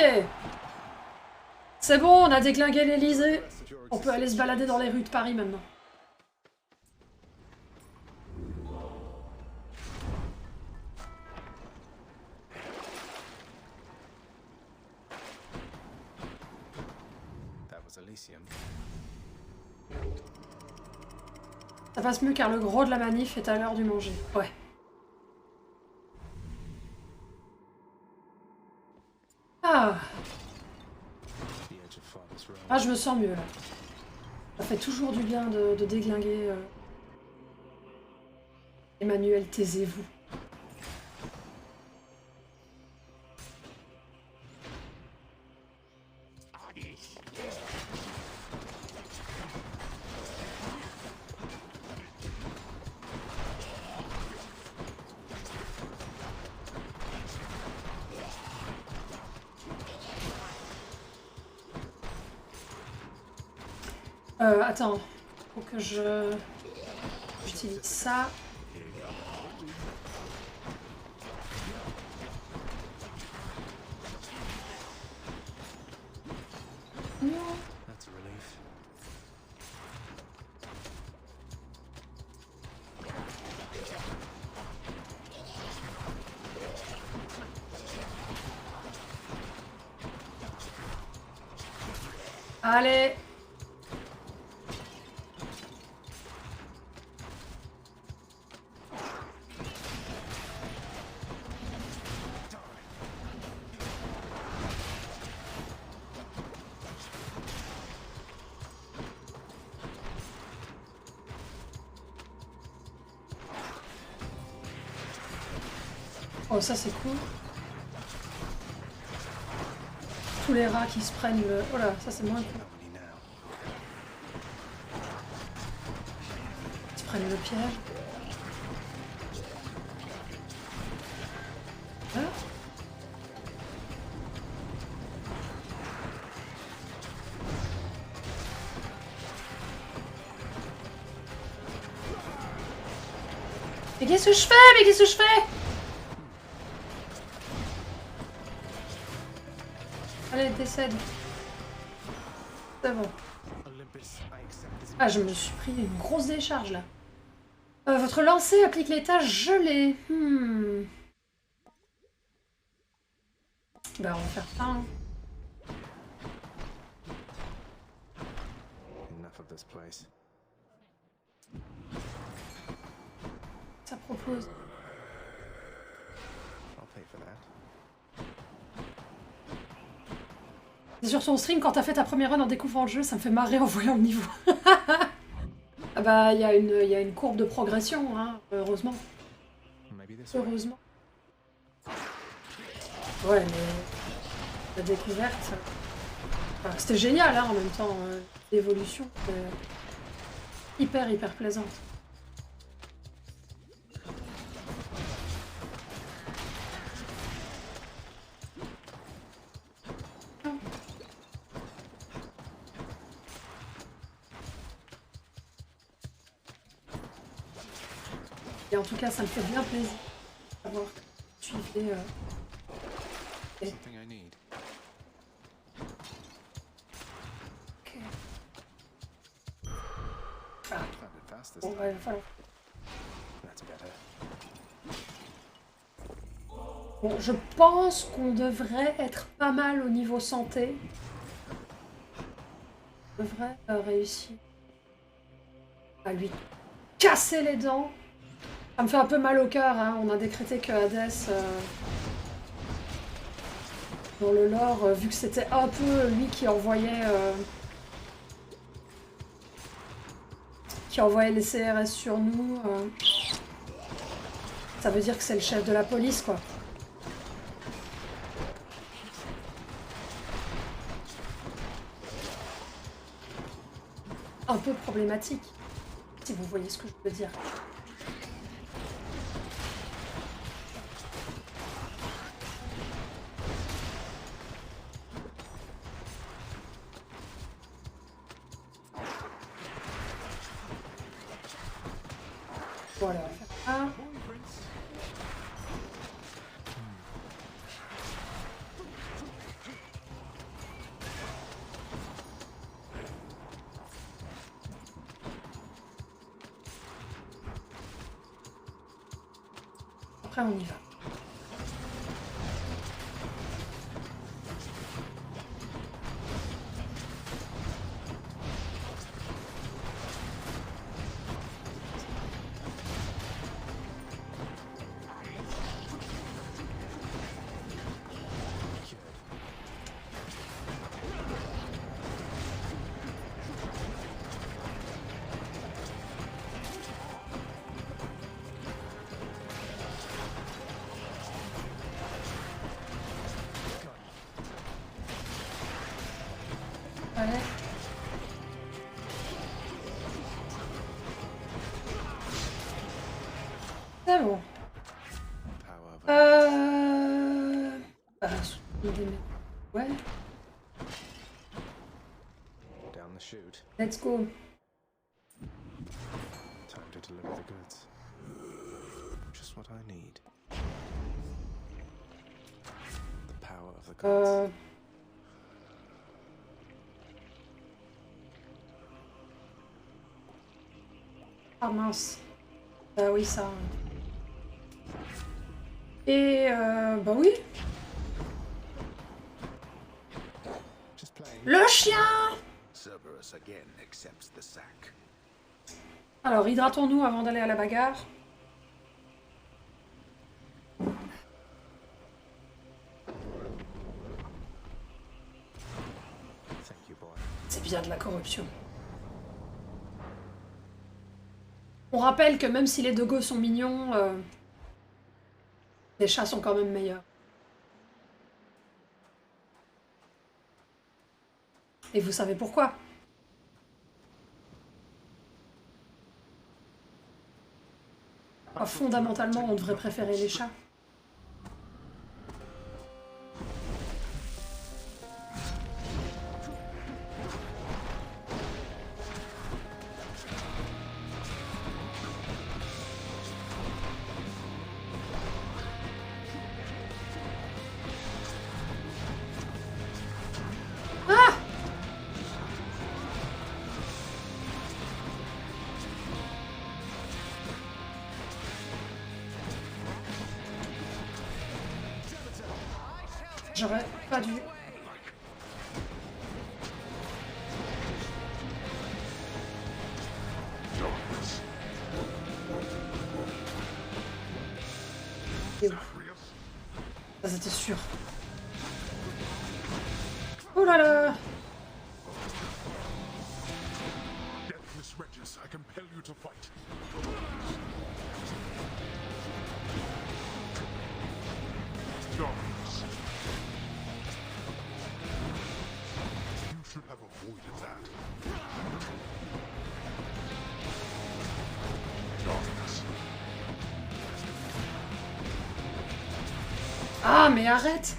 C'est bon, on a déglingué l'Elysée. On peut aller se balader dans les rues de Paris maintenant. That was Elysium. Ça passe mieux car le gros de la manif est à l'heure du manger. Ouais. Ah. The edge of Father's Row. Ah, je me sens mieux là. Ça fait toujours du bien de déglinguer. Emmanuel, taisez-vous. Attends, faut que j'utilise ça. Non. That's a relief. Allez. Oh, ça c'est cool. Tous les rats qui se prennent le... Oh là, ça c'est moins cool. How many now? Ils se prennent le piège. Hein? Mais qu'est-ce que je fais? Mais qu'est-ce que je fais? Allez, décède. C'est bon. Olympus, I accept this. Ah, je me suis pris une grosse décharge là. Votre lancer applique les tâches gelées. Bah, on va faire ça. Hein. Enough of this place. Ça propose. I'll pay for that. C'est sur ton stream, quand t'as fait ta première run en découvrant le jeu, ça me fait marrer en voyant le niveau. Ah bah, il y a une courbe de progression, hein, heureusement. Maybe this way. Heureusement. Ouais, mais la découverte, enfin, c'était génial, hein, en même temps, l'évolution, hyper plaisante. Et en tout cas, ça me fait bien plaisir de savoir que tu suivais. Something I need. Ok. Ah, Found it fast this bon, time. ouais, il va falloir. That's better. Bon, je pense qu'on devrait être pas mal au niveau santé. On devrait réussir à lui casser les dents. Ça me fait un peu mal au cœur, hein. On a décrété que Hades, dans le lore, vu que c'était un peu lui qui envoyait les CRS sur nous, ça veut dire que c'est le chef de la police, quoi. Un peu problématique, si vous voyez ce que je veux dire. Bon, allez, on va faire ça. Après, on y va. Ouais. C'est bon. Power of Bah, ouais, down the chute. let's go. Time to deliver the goods. Just what I need. The power of the gods. Ah mince. Bah oui, ça. Et bah oui. Just playing. Le chien. Cerberus again accepts the sack. Alors, hydratons-nous avant d'aller à la bagarre. Thank you, boy. C'est bien de la corruption. On rappelle que même si les dogos sont mignons, les chats sont quand même meilleurs. Et vous savez pourquoi? Fondamentalement, on devrait préférer les chats. J'aurais pas dû. Et où? Ça, c'était sûr. Oh là là! Deathless Regis, I compel you to fight. Darkness. You should have avoided that. Darkness. Ah, mais arrête!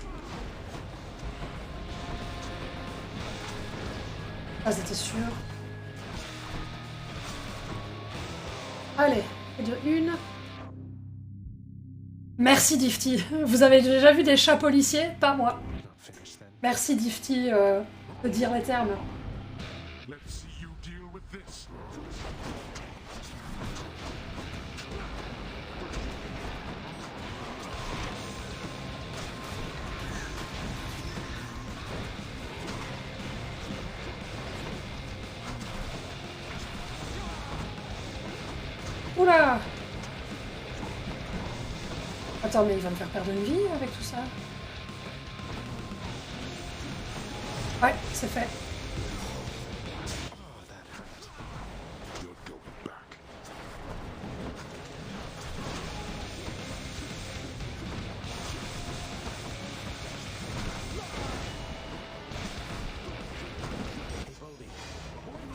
Ah, c'était sûr. Allez, et de une. Merci Difty. Vous avez déjà vu des chats policiers? Pas moi. Not finished then. Merci Difty de dire les termes. Let's see you deal with this. Oula! Attends, mais il va me faire perdre une vie avec tout ça. Ouais, c'est fait. Oh, that hurt. You're going back. Hey, Voldy.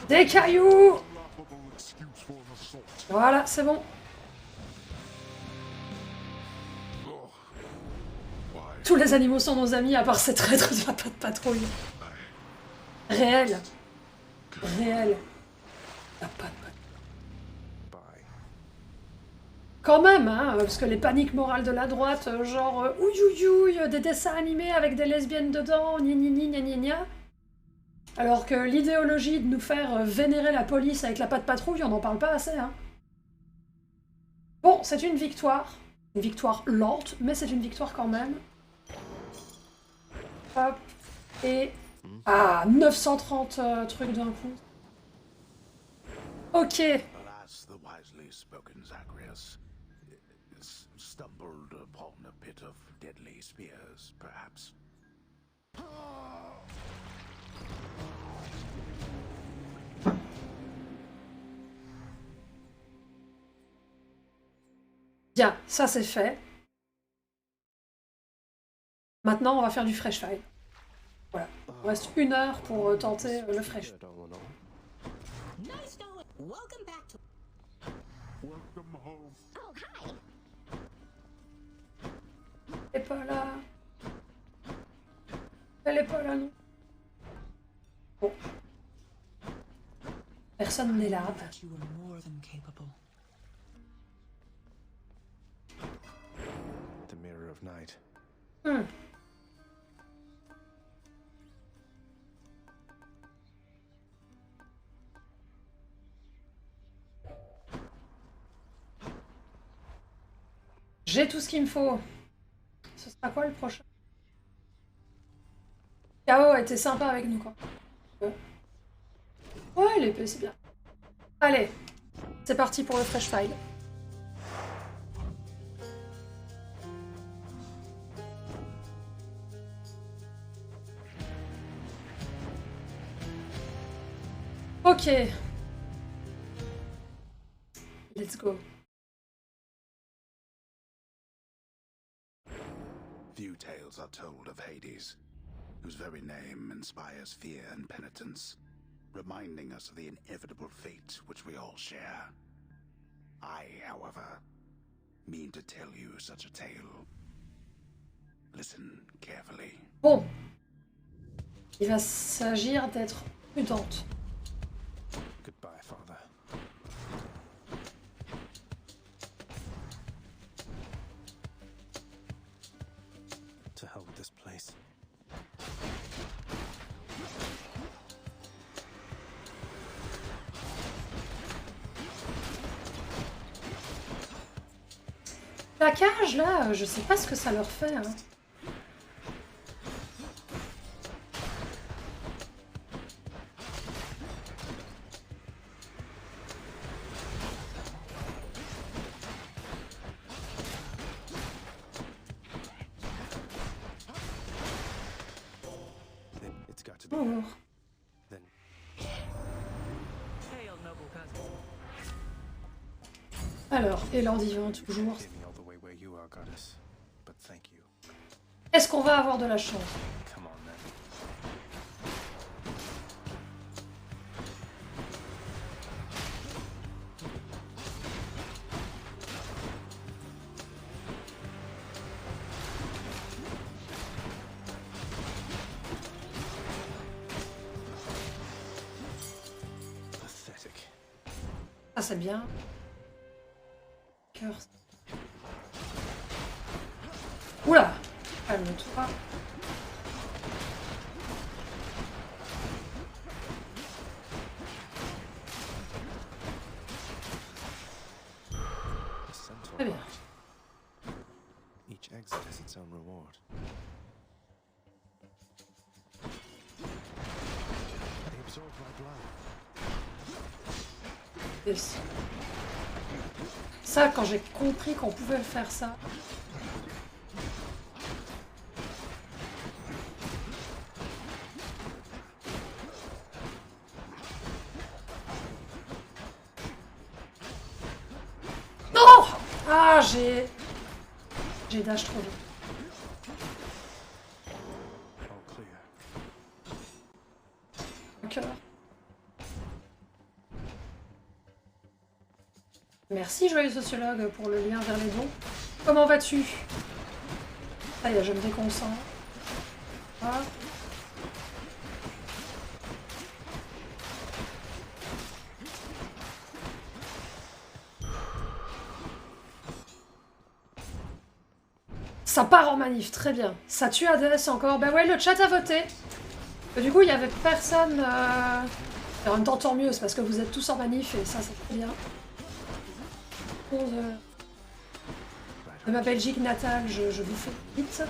Des cailloux! Laughable excuse for an assault. Voilà, c'est bon. Oh. Why? Tous les animaux sont nos amis, à part cette traître de la patte patrouille. Réel. Réel. La patte patrouille. Bye. Quand même, hein, parce que les paniques morales de la droite, genre ouïe ouïe ouïe, des dessins animés avec des lesbiennes dedans, gna gna gna gna gna. Alors que l'idéologie de nous faire vénérer la police avec la patte patrouille, on n'en parle pas assez, hein. Bon, c'est une victoire. Une victoire lente, mais c'est une victoire quand même. Hop. Et... Ah, 930 trucs d'un coup. Ok. Alas, the wisely spoken Zagreus stumbled upon a pit of deadly spears, perhaps. Bien, ça c'est fait. Maintenant, on va faire du fresh file. Voilà. Il reste 1 heure pour tenter le fresh. Nice knowing. Welcome back to. Welcome home. Oh, hi. Elle est pas là. Elle est pas là, non. Bon. Personne n'est là. You were more than capable. The Mirror of Night. J'ai tout ce qu'il me faut. Ce sera quoi le prochain? KO était sympa avec nous, quoi. Ouais, l'épée, c'est bien. Allez, c'est parti pour le fresh file. Ok. Let's go. Few tales are told of Hades, whose very name inspires fear and penitence, reminding us of the inevitable fate which we all share. I, however, mean to tell you such a tale. Listen carefully. Bon. Il va s'agir d'être prudente. Goodbye, Father. To hell with this place. La cage, là, je sais pas ce que ça leur fait, hein. It's got to be. Oh. Then Hail, noble cousin. Alors, élan divin, toujours. get me all the way where you are, goddess. But thank you. Est-ce qu'on va avoir de la chance? Come on, then. Pathetic. Ça, c'est bien. Cœur. Oula! Calme-toi. A centaur Très bien. heart. Each exit has its own reward. They absorb my blood. Yes. Ça, quand j'ai compris qu'on pouvait faire ça. Non! Ah, j'ai dash trop vite. All clear. Cœur. Merci, joyeux sociologue, pour le lien vers les dons. Comment vas-tu? Ça y est, je me déconcentre. Ah. Ça part en manif, très bien. Ça tue Hades encore. Ben ouais, le chat a voté. Et du coup, il n'y avait personne... Et en même temps, tant mieux, c'est parce que vous êtes tous en manif et ça, c'est très bien. De ma Belgique natale, je vous fais vite.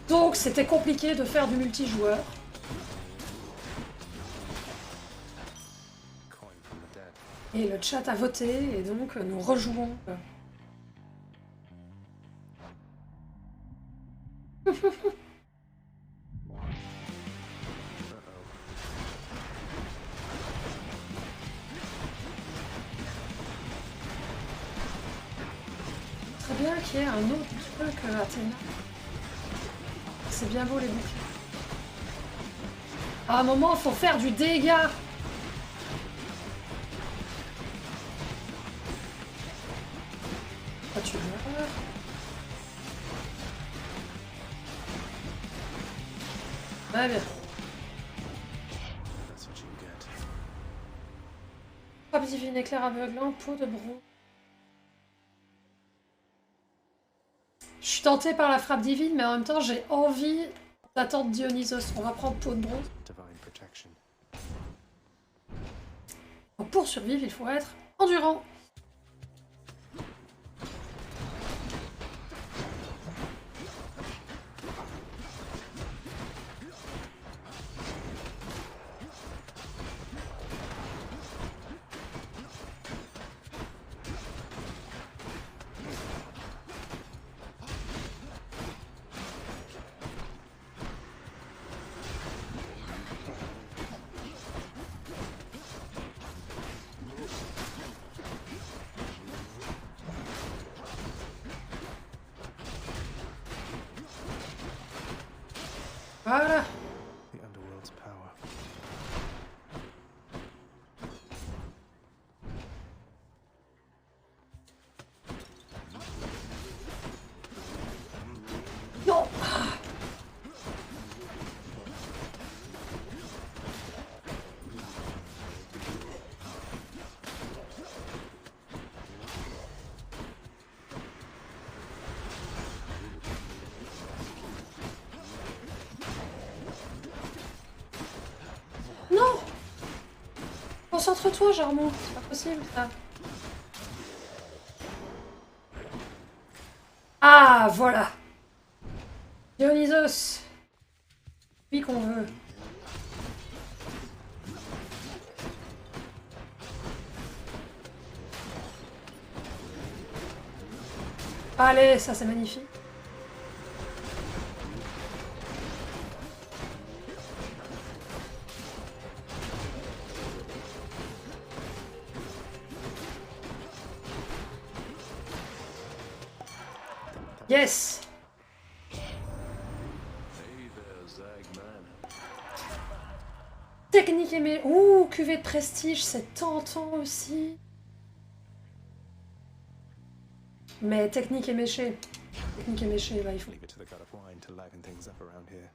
Donc, c'était compliqué de faire du multijoueur. Et le chat a voté, et donc nous rejouons. Très bien qu'il y ait un autre truc Athéna. C'est bien beau les boucles. À un moment, il faut faire du dégât. Ah, tu meurs. Ouais, bien. Frappe divine, éclair aveuglant, peau de bronze. Je suis tentée par la frappe divine, mais en même temps, j'ai envie d'attendre Dionysos. On va prendre peau de bronze. Donc, pour survivre, il faut être endurant. Voilà. The underworld's power. Non. Non. Concentre-toi, Jarmon. C'est pas possible, ça. Ah, voilà. Dionysos. Lui qu'on veut. Allez, ça c'est magnifique. Yes. Technique aimée. Ouh, cuvée de prestige, c'est tentant aussi. Mais technique éméchée. Technique éméchée, là, il faut. Leave it to the god of wine to liven things up around here.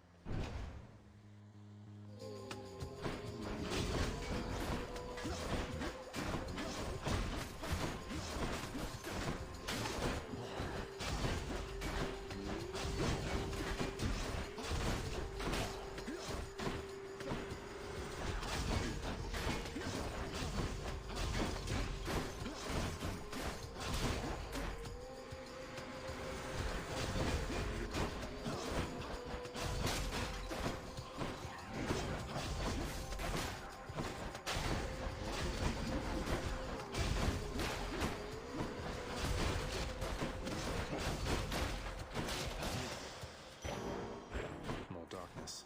More darkness.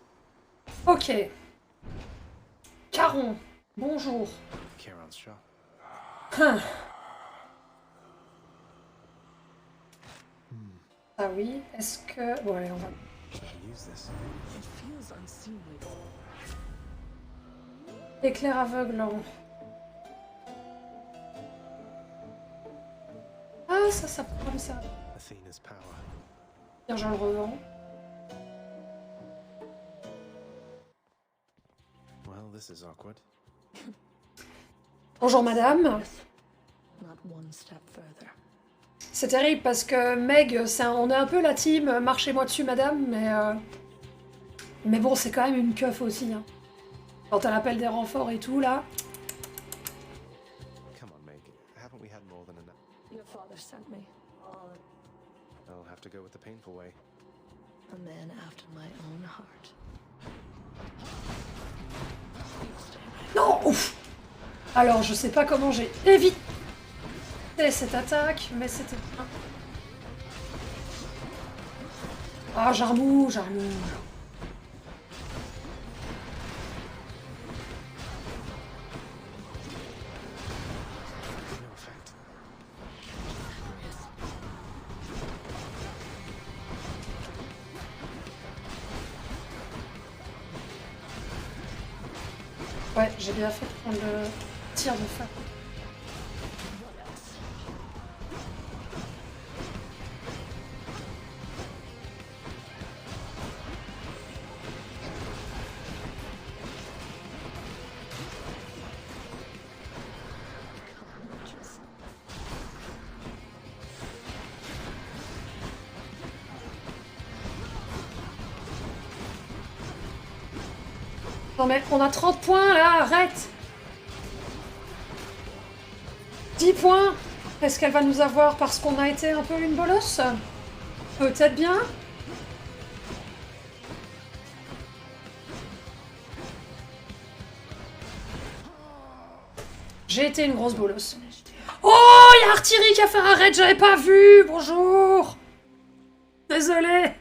Ok. Caron, bonjour. Charon's shop. Ah oui, est-ce que... Bon, allez, on va... I can use this. It feels unseemly. Éclair aveuglant. Ah, ça pourra me servir. Athena's power. Tiens, je le revends. Well, this is awkward. Bonjour, madame. Not one step further. C'est terrible parce que Meg, on est un peu la team marchez-moi dessus, madame, mais bon, c'est quand même une keuf aussi. Hein. Quand elle appelle des renforts et tout, là. Come on, Meg. Haven't we had more than enough? Your father sent me. I'll have to go with the painful way. A man after my own heart. Non, ouf. Alors, je sais pas comment j'ai évité cette attaque, mais c'était bien. Ah, Jarmou. No effect. Ouais, j'ai bien fait de prendre le tir de feu. Non mais on a 30 points là, arrête! 10 points! Est-ce qu'elle va nous avoir parce qu'on a été un peu une bolosse? Peut-être bien. J'ai été une grosse bolosse. Oh, il y a Artillery qui a fait un raid, j'avais pas vu! Bonjour! Désolé!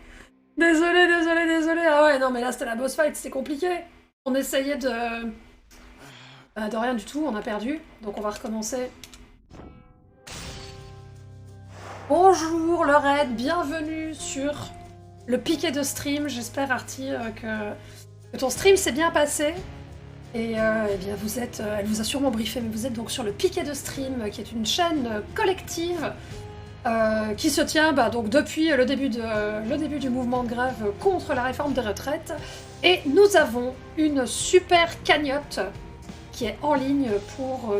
Désolé! Ah ouais, non mais là c'était la boss fight, c'était compliqué. On essayait de rien du tout, on a perdu, donc on va recommencer. Bonjour le raid, bienvenue sur le piquet de stream. J'espère Arty que ton stream s'est bien passé. Et eh bien vous êtes, elle vous a sûrement briefé, mais vous êtes donc sur le piquet de stream, qui est une chaîne collective qui se tient donc depuis le début du mouvement de grève contre la réforme des retraites. Et nous avons une super cagnotte qui est en ligne pour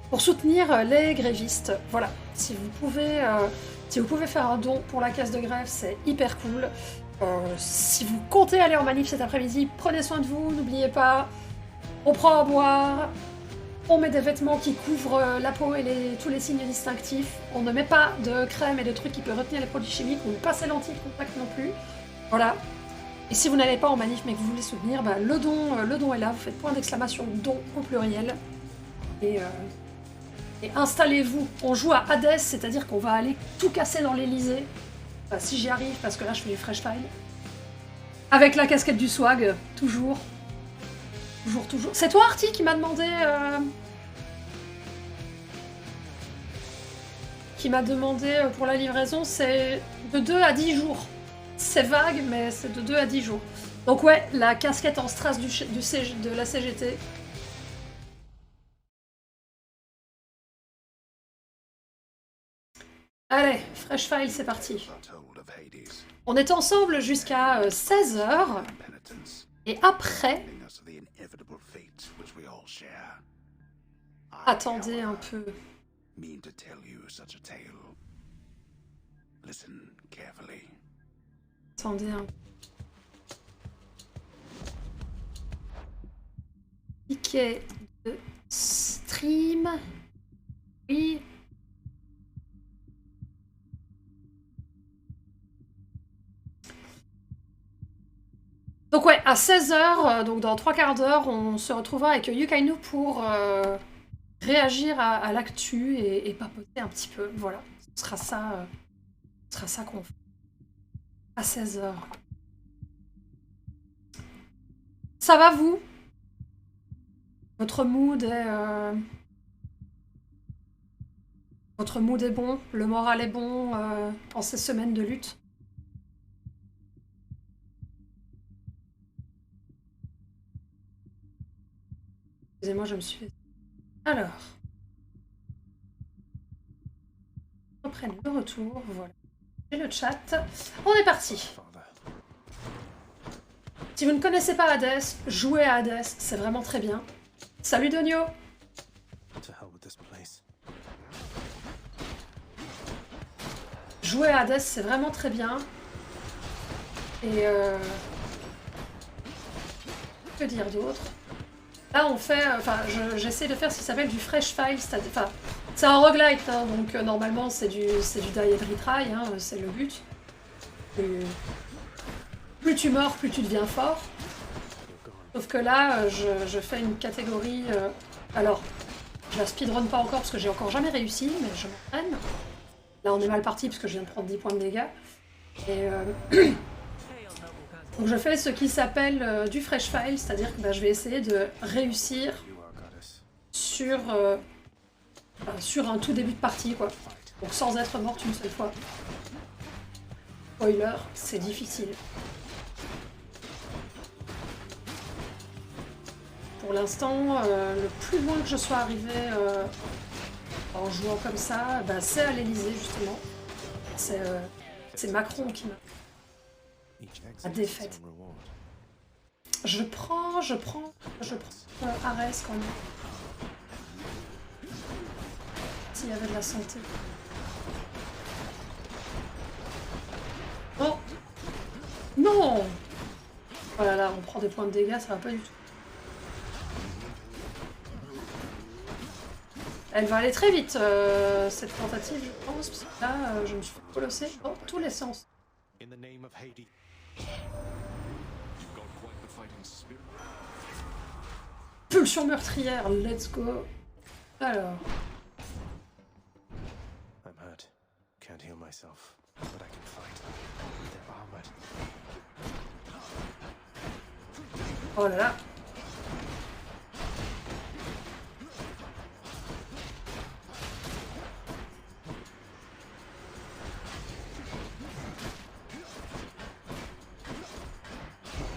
pour soutenir les grévistes. Voilà, si vous pouvez faire un don pour la caisse de grève, c'est hyper cool. Si vous comptez aller en manif cet après-midi, prenez soin de vous, n'oubliez pas, on prend à boire, on met des vêtements qui couvrent la peau et tous les signes distinctifs, on ne met pas de crème et de trucs qui peuvent retenir les produits chimiques, on ne met pas ses lentilles de contact non plus. Voilà. Et si vous n'allez pas en manif mais que vous voulez soutenir, le don est là, vous faites point d'exclamation don au pluriel. Et installez-vous. On joue à Hades, c'est-à-dire qu'on va aller tout casser dans l'Elysée. Enfin, si j'y arrive, parce que là je fais du fresh file. Avec la casquette du swag, toujours. Toujours. C'est toi Arty qui m'a demandé... pour la livraison, c'est de 2 à 10 jours. C'est vague, mais c'est de 2 à 10 jours. Donc ouais, la casquette en strass de la CGT. Allez, fresh file, c'est parti. On est ensemble jusqu'à 16h. Et après... Attendez un peu. Attendez un peu. Piquet de stream. Oui. Donc ouais, à 16h, donc dans 3 quarts d'heure, on se retrouvera avec Yukainu pour réagir à l'actu et papoter un petit peu. Voilà, ce sera ça qu'on fait. À 16h. Ça va vous? Votre mood est bon? Le moral est bon en ces semaines de lutte? Excusez-moi, je me suis fait... Alors... On reprenne le retour, voilà. Et le chat. On est parti. Si vous ne connaissez pas Hades, jouez à Hades, c'est vraiment très bien. Salut Donio. To hell with this place. Jouer à Hades, c'est vraiment très bien. Et que dire d'autre? Là, on fait... Enfin, j'essaie de faire ce qui s'appelle du fresh file, c'est-à-dire... Enfin, c'est un roguelite, hein, donc normalement, c'est du die and retry, hein, c'est le but. Plus tu mords, plus tu deviens fort. Sauf que là, je fais une catégorie... alors, je la speedrun pas encore parce que j'ai encore jamais réussi, mais je m'entraîne. Là, on est mal parti parce que je viens de prendre 10 points de dégâts. Et donc je fais ce qui s'appelle du fresh file, c'est-à-dire que je vais essayer de réussir sur un tout début de partie, quoi. Donc sans être morte une seule fois. Spoiler, c'est difficile. Pour l'instant, le plus loin que je sois arrivée en jouant comme ça, c'est à l'Elysée justement. C'est Macron qui m'a défaite. Je prends Arès quand même. S'il y avait de la santé. Oh non! Oh là là, on prend des points de dégâts, ça va pas du tout. Elle va aller très vite, cette tentative, je pense, parce que là, je me suis fait colosser dans tous les sens. In the name of Hades. You've got quite the fighting spirit. Pulsion meurtrière, let's go. Alors. I'm hurt. Can't heal myself, but I can fight. They're armored. Oh là là.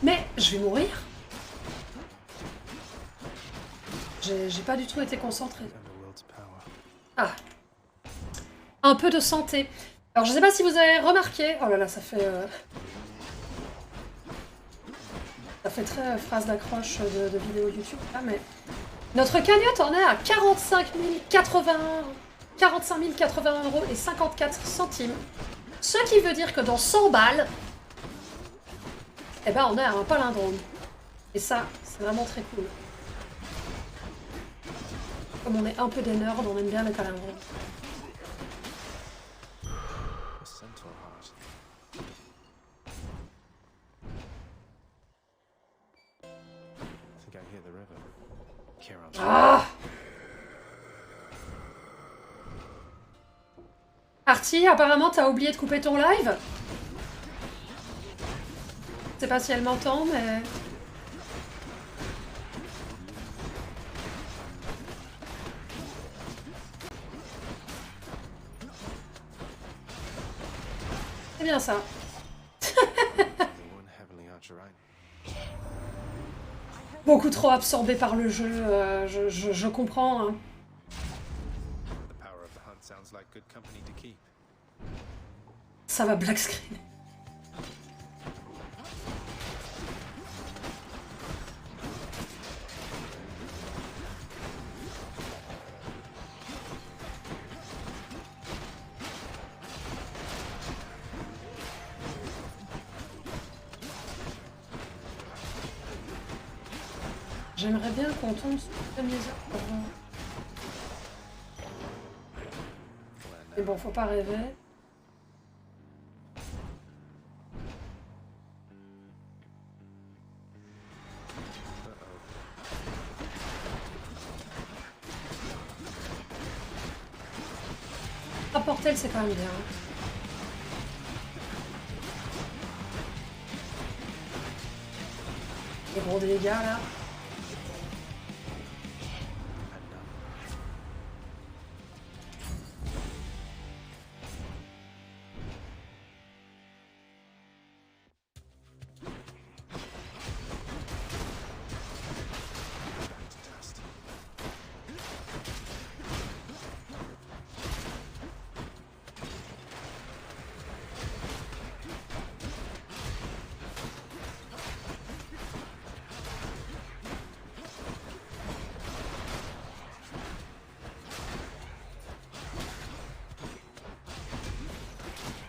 Mais je vais mourir. J'ai pas du tout été concentrée. Ah. Un peu de santé. Alors je sais pas si vous avez remarqué... Oh là là, ça fait très phrase d'accroche de vidéo YouTube, là, mais... Notre cagnotte en est à 45 081 € et 54 centimes. Ce qui veut dire que dans 100 balles, eh ben on est à un palindrome. Et ça, c'est vraiment très cool. Comme on est un peu des nerds, on aime bien les palindromes. A centaur heart. I think I hear the river. Charon's. Ah! Artie, apparemment t'as oublié de couper ton live? Je sais pas si elle m'entend, mais... C'est bien ça. Beaucoup trop absorbé par le jeu, je comprends. Hein. The power of the hunt sounds like good company to keep. Ça va black screen. J'aimerais bien qu'on tombe sur le premier heures. Mais bon, faut pas rêver. Ah, Portel, c'est quand même bien. Les gros dégâts là.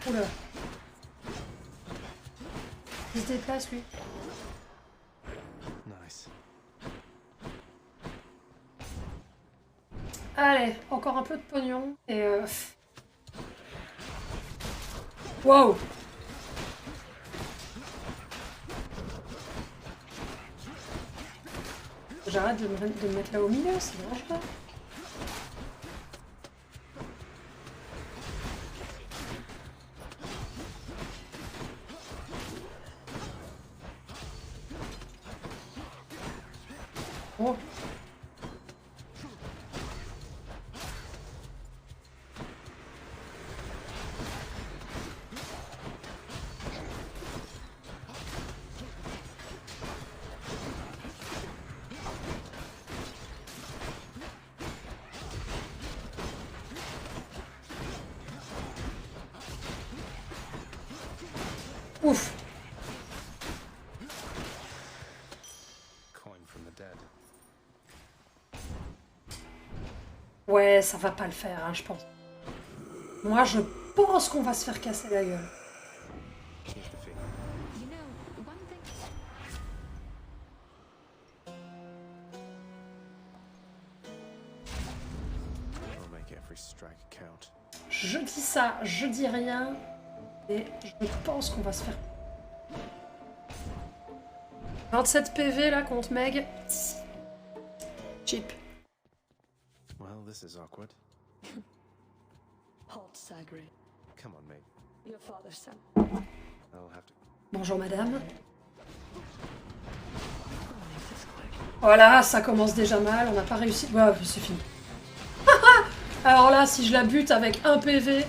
Oula. Il se déplace, lui. Nice. Allez, encore un peu de pognon. Et Wow! J'arrête de me mettre là au milieu, c'est dangereux. Oh. Ouf. Coin from the dead. Ouais, ça va pas le faire, hein, je pense. Moi, je pense qu'on va se faire casser la gueule. Here's the fee. You know, one thing. We'll make every strike count. Je dis ça, je dis rien. Et je pense qu'on va se faire... 27 PV là contre Meg. Cheap. Well, this is awkward. Halt, Sagri. Come on, mate. Your father sent. I'll have to. Bonjour madame. Make this quick. Voilà, ça commence déjà mal, on n'a pas réussi. Ouais, c'est fini. Alors là, si je la bute avec un PV,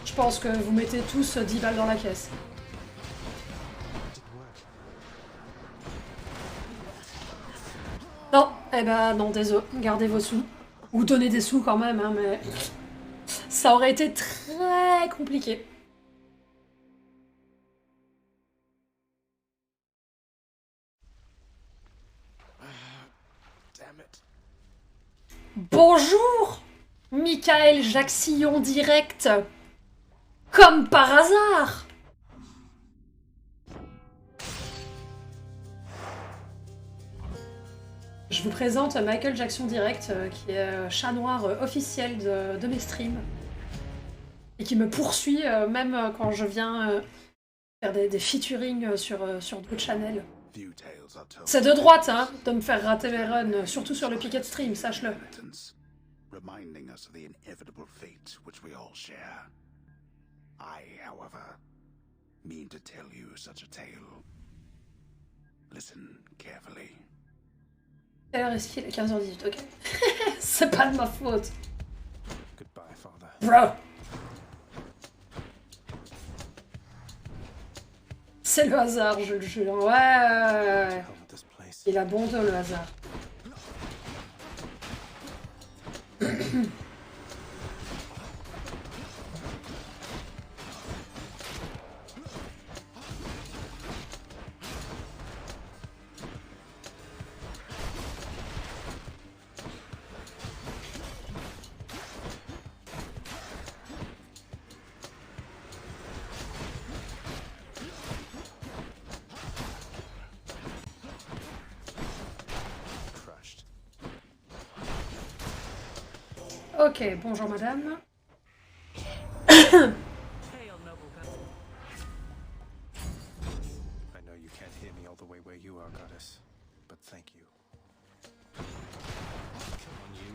je pense que vous mettez tous 10 balles dans la caisse. Didn't work. Non, eh ben non, désolé, gardez vos sous. Ou donnez des sous quand même, hein, mais ça aurait été très compliqué. Damn it. Bonjour, Michael Jacksillon direct. Comme par hasard. Je vous présente Michael Jackson Direct, qui est chat noir officiel de mes streams. Et qui me poursuit même quand je viens faire des featuring sur d'autres channels. Few tales are told C'est de droite, hein, de me faire rater mes runs, surtout sur le Picket Stream, sache-le. penitence, reminding us of the inevitable fate which we all share. I, however, mean to tell you such a tale. Listen carefully. Quelle heure est-ce qu'il est 15h18, ok. C'est pas de ma faute. Goodbye, father. Bro. C'est le hasard, je le jure. Ouais. Hell with this place. Il a bon dos, le hasard. Crushed. Ok, bonjour madame. I know you can't hear me all the way where you are, goddess, but thank you. Come on, you.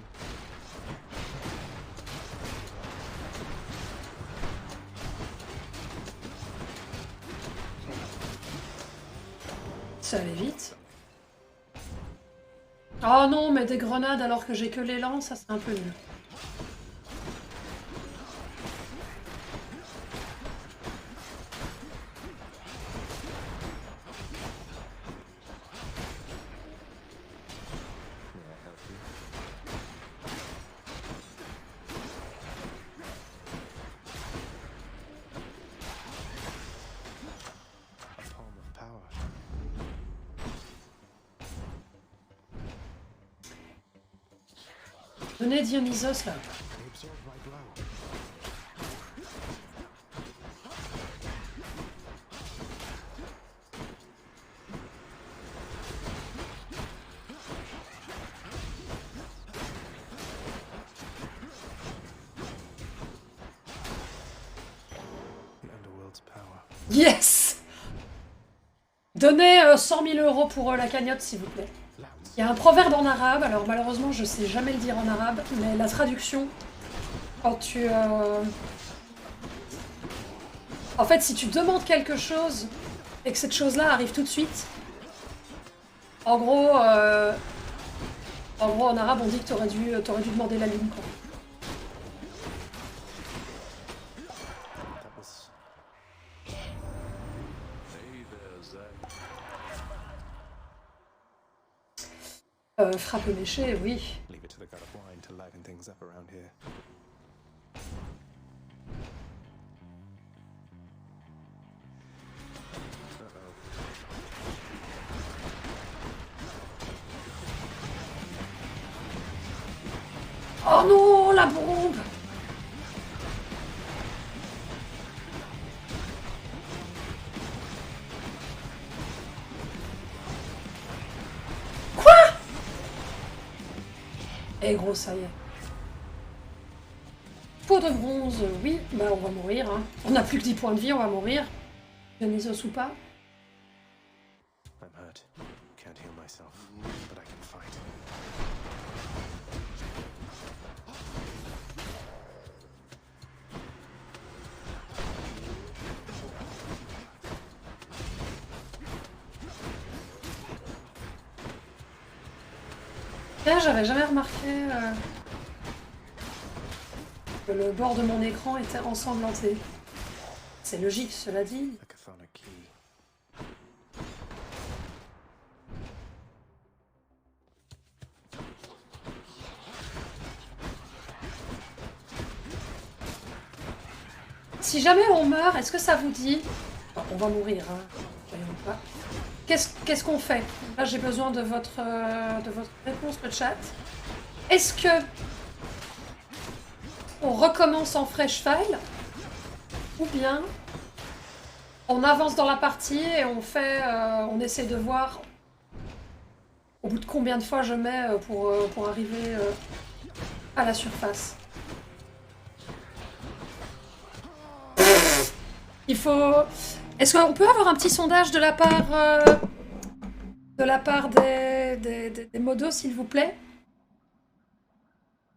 Ça allait vite. Oh non, mais des grenades alors que j'ai que l'élan, ça c'est un peu nul. May I help you? A palm of power. Venez Dionysos là. They absorbed my blow. Yes! Donnez 100 000 euros pour la cagnotte, s'il vous plaît. Il y a un proverbe en arabe, alors malheureusement je sais jamais le dire en arabe, mais la traduction, quand tu... En fait, si tu demandes quelque chose et que cette chose-là arrive tout de suite, en gros, en arabe, on dit que t'aurais dû demander la lune, quoi. That was. Hey there, Zack. Frappe méché, oui. Leave it to the god of wine to liven things up around here. Oh non, la bombe! Quoi? Eh gros, ça y est. Peau de bronze, oui, bah on va mourir, hein. On n'a plus que 10 points de vie, on va mourir. Dionysos ou pas. I'm hurt. Can't heal myself, but I can fight. Là, j'avais jamais remarqué que le bord de mon écran était ensanglanté. C'est logique, cela dit. The Cathona key. Si jamais on meurt, est-ce que ça vous dit... Enfin, on va mourir, hein. Voyons pas. Qu'est-ce qu'on fait? Là, j'ai besoin de votre réponse, le chat. Est-ce que on recommence en fresh file? Ou bien on avance dans la partie et on fait... on essaie de voir au bout de combien de fois je mets pour arriver à la surface. Il faut... Est-ce qu'on peut avoir un petit sondage de la part des modos, s'il vous plaît?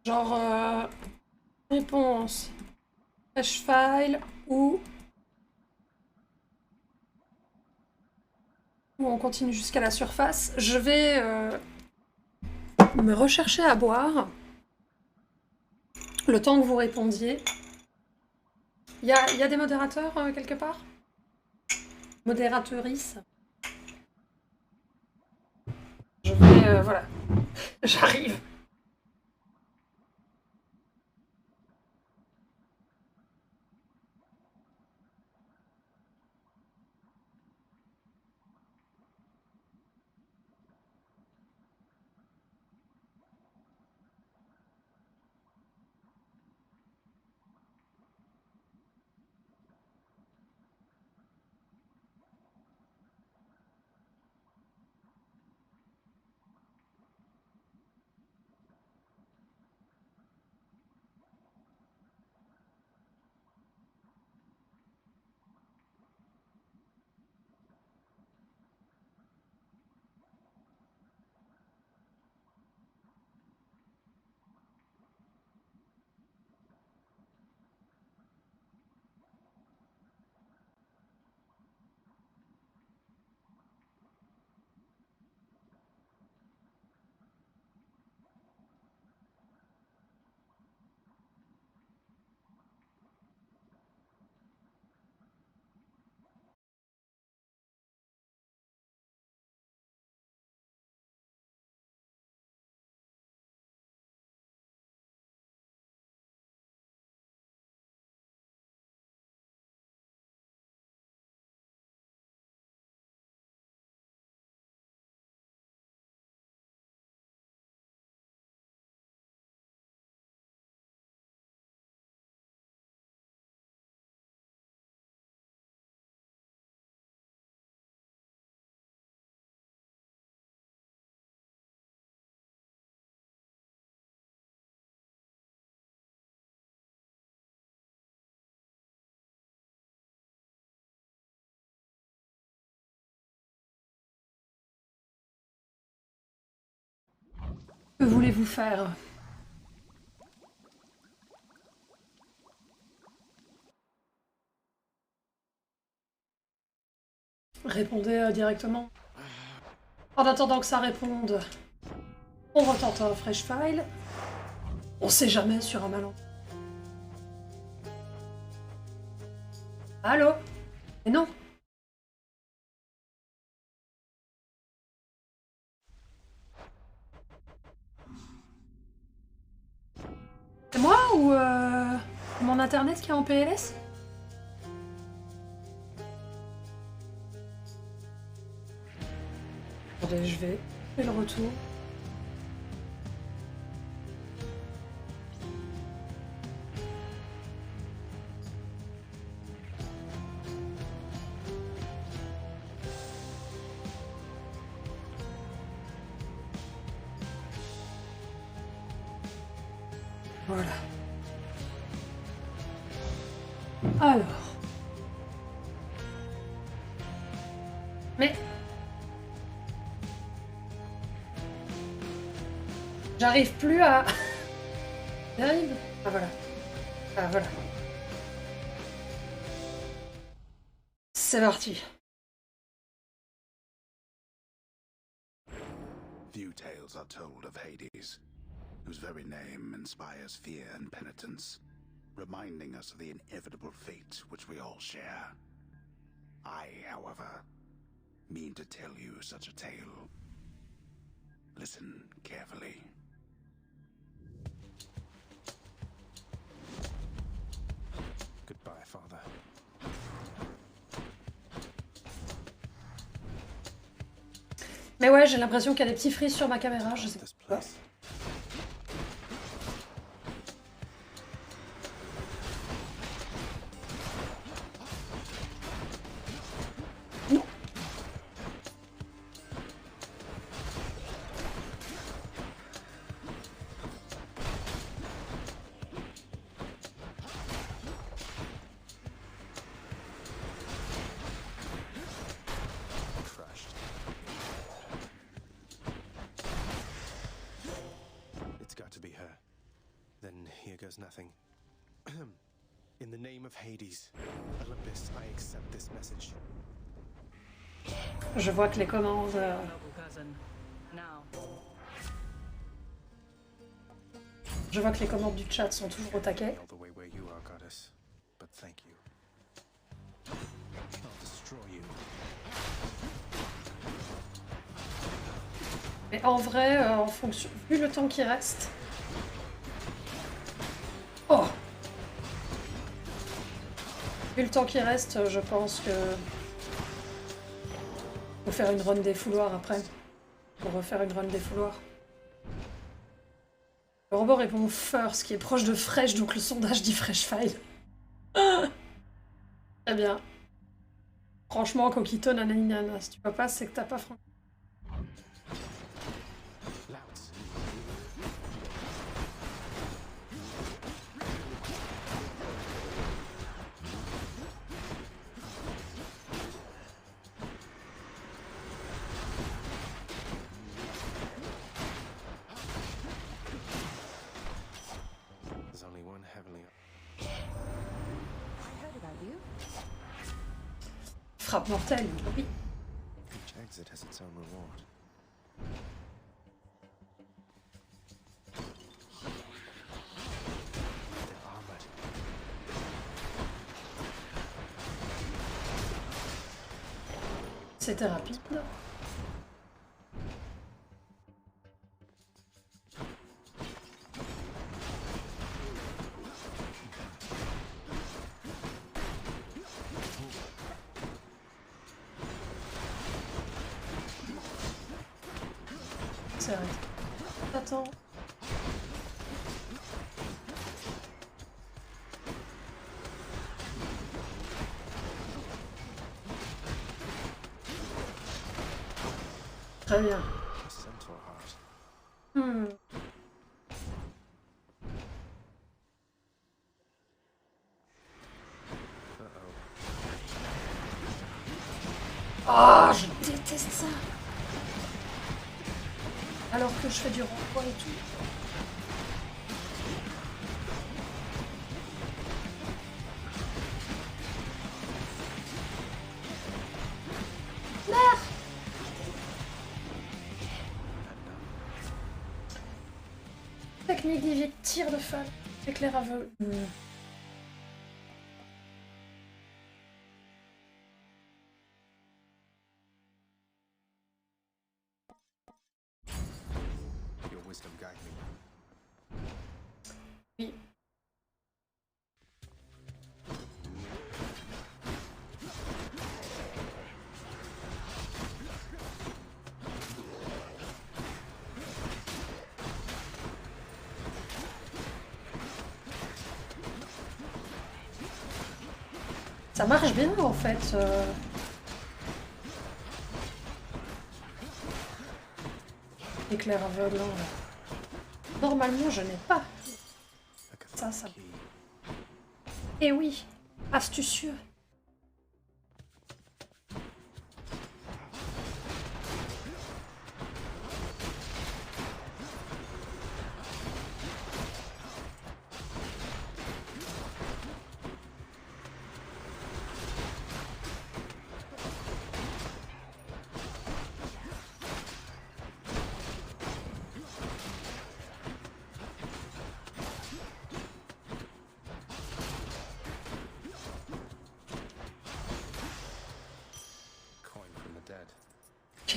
Genre... réponse... fresh file ou on continue jusqu'à la surface. Je vais me rechercher à boire. Le temps que vous répondiez. Il y a des modérateurs quelque part? Modératrice. Je vais... voilà. J'arrive. Que voulez-vous faire? Répondez directement. En attendant que ça réponde, on retente un fresh file. On sait jamais sur un malentendu. Allô? Mais non. C'est moi ou mon internet qui est en PLS? Attendez, je vais faire le retour. Voilà. Alors. Mais... J'arrive plus à... Terrible. Ah voilà. Ah voilà. C'est parti. Few tales are told of Hades, whose very name inspires fear and penitence, reminding us of the inevitable fate which we all share. I, however, mean to tell you such a tale. Listen carefully. Goodbye, Father. Mais ouais, j'ai l'impression qu'il y a des petits frises sur ma caméra, je sais pas This pourquoi. place. Crushed. It's got to be her. Then here goes nothing. In the name of Hades, Olympus, I accept this message. Je vois que les commandes... Noble cousin. Now. Je vois que les commandes du chat sont toujours au taquet. All the way where you are, goddess. But thank you. I'll destroy you. Mais en vrai, en fonction... Vu le temps qui reste... Oh! Vu le temps qui reste, je pense que... Faut faire une run des fouloirs après. Pour refaire une run des fouloirs. Le robot répond first, qui est proche de fresh, donc le sondage dit fresh file. Ah, très bien. Franchement, Coquito, nanana, si tu peux pas, c'est que t'as pas franchement. Louts. There's only one heavenly. I heard about you. Frappe mortelle, oui. Each exit has its own reward. They're armored. C'était rapide. C'est arrêté. Attends. Très bien. A centaur heart. Hmm. Uh-oh. Ah, je déteste ça. alors que je fais du renvoi et tout. Merde! Technique divine, tir de feu, éclair aveugle. Your wisdom guide me. Oui. Ça marche bien en fait. Éclair aveuglant. Normalement, je n'ai pas. Ça. Eh oui, astucieux. Coin from the dead. Ok.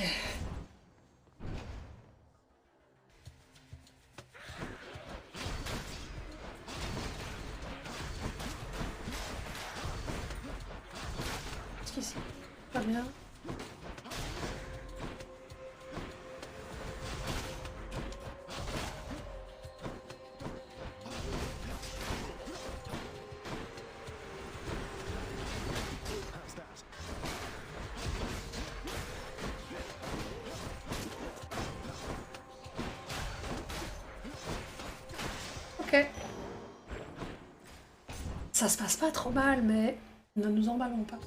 Jusqu'ici. Pas bien. How's that? Ok. Ça se passe pas trop mal, mais ne nous emballons pas.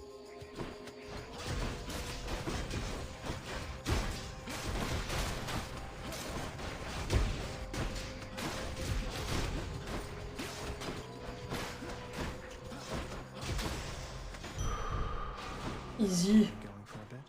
Easy. Going for a bit?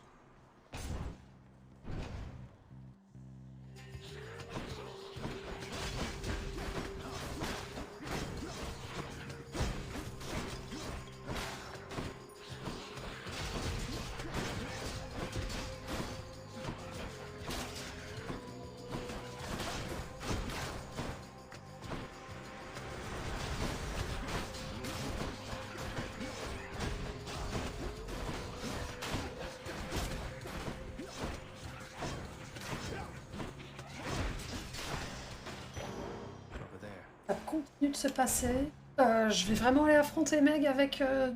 Over there. Ça continue de se passer. Je vais vraiment aller affronter Meg avec un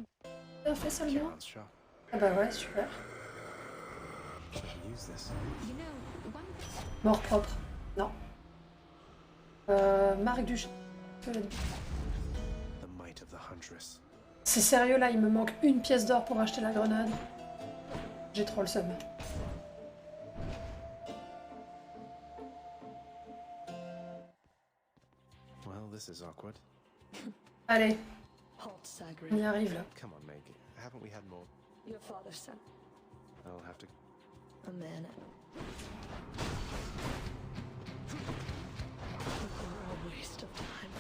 fait seulement. Chance shot. Ah bah ouais, super. Should we use this? You know, one Mort propre. Non. Marc du... The might of the huntress. C'est sérieux là, il me manque une pièce d'or pour acheter la grenade. J'ai trop le seum. Well, this is awkward. Allez, Halt, on Sagri. y arrive là. Come on, Meg. Haven't we had more? Your father sent I'll have to. a man. A waste of time.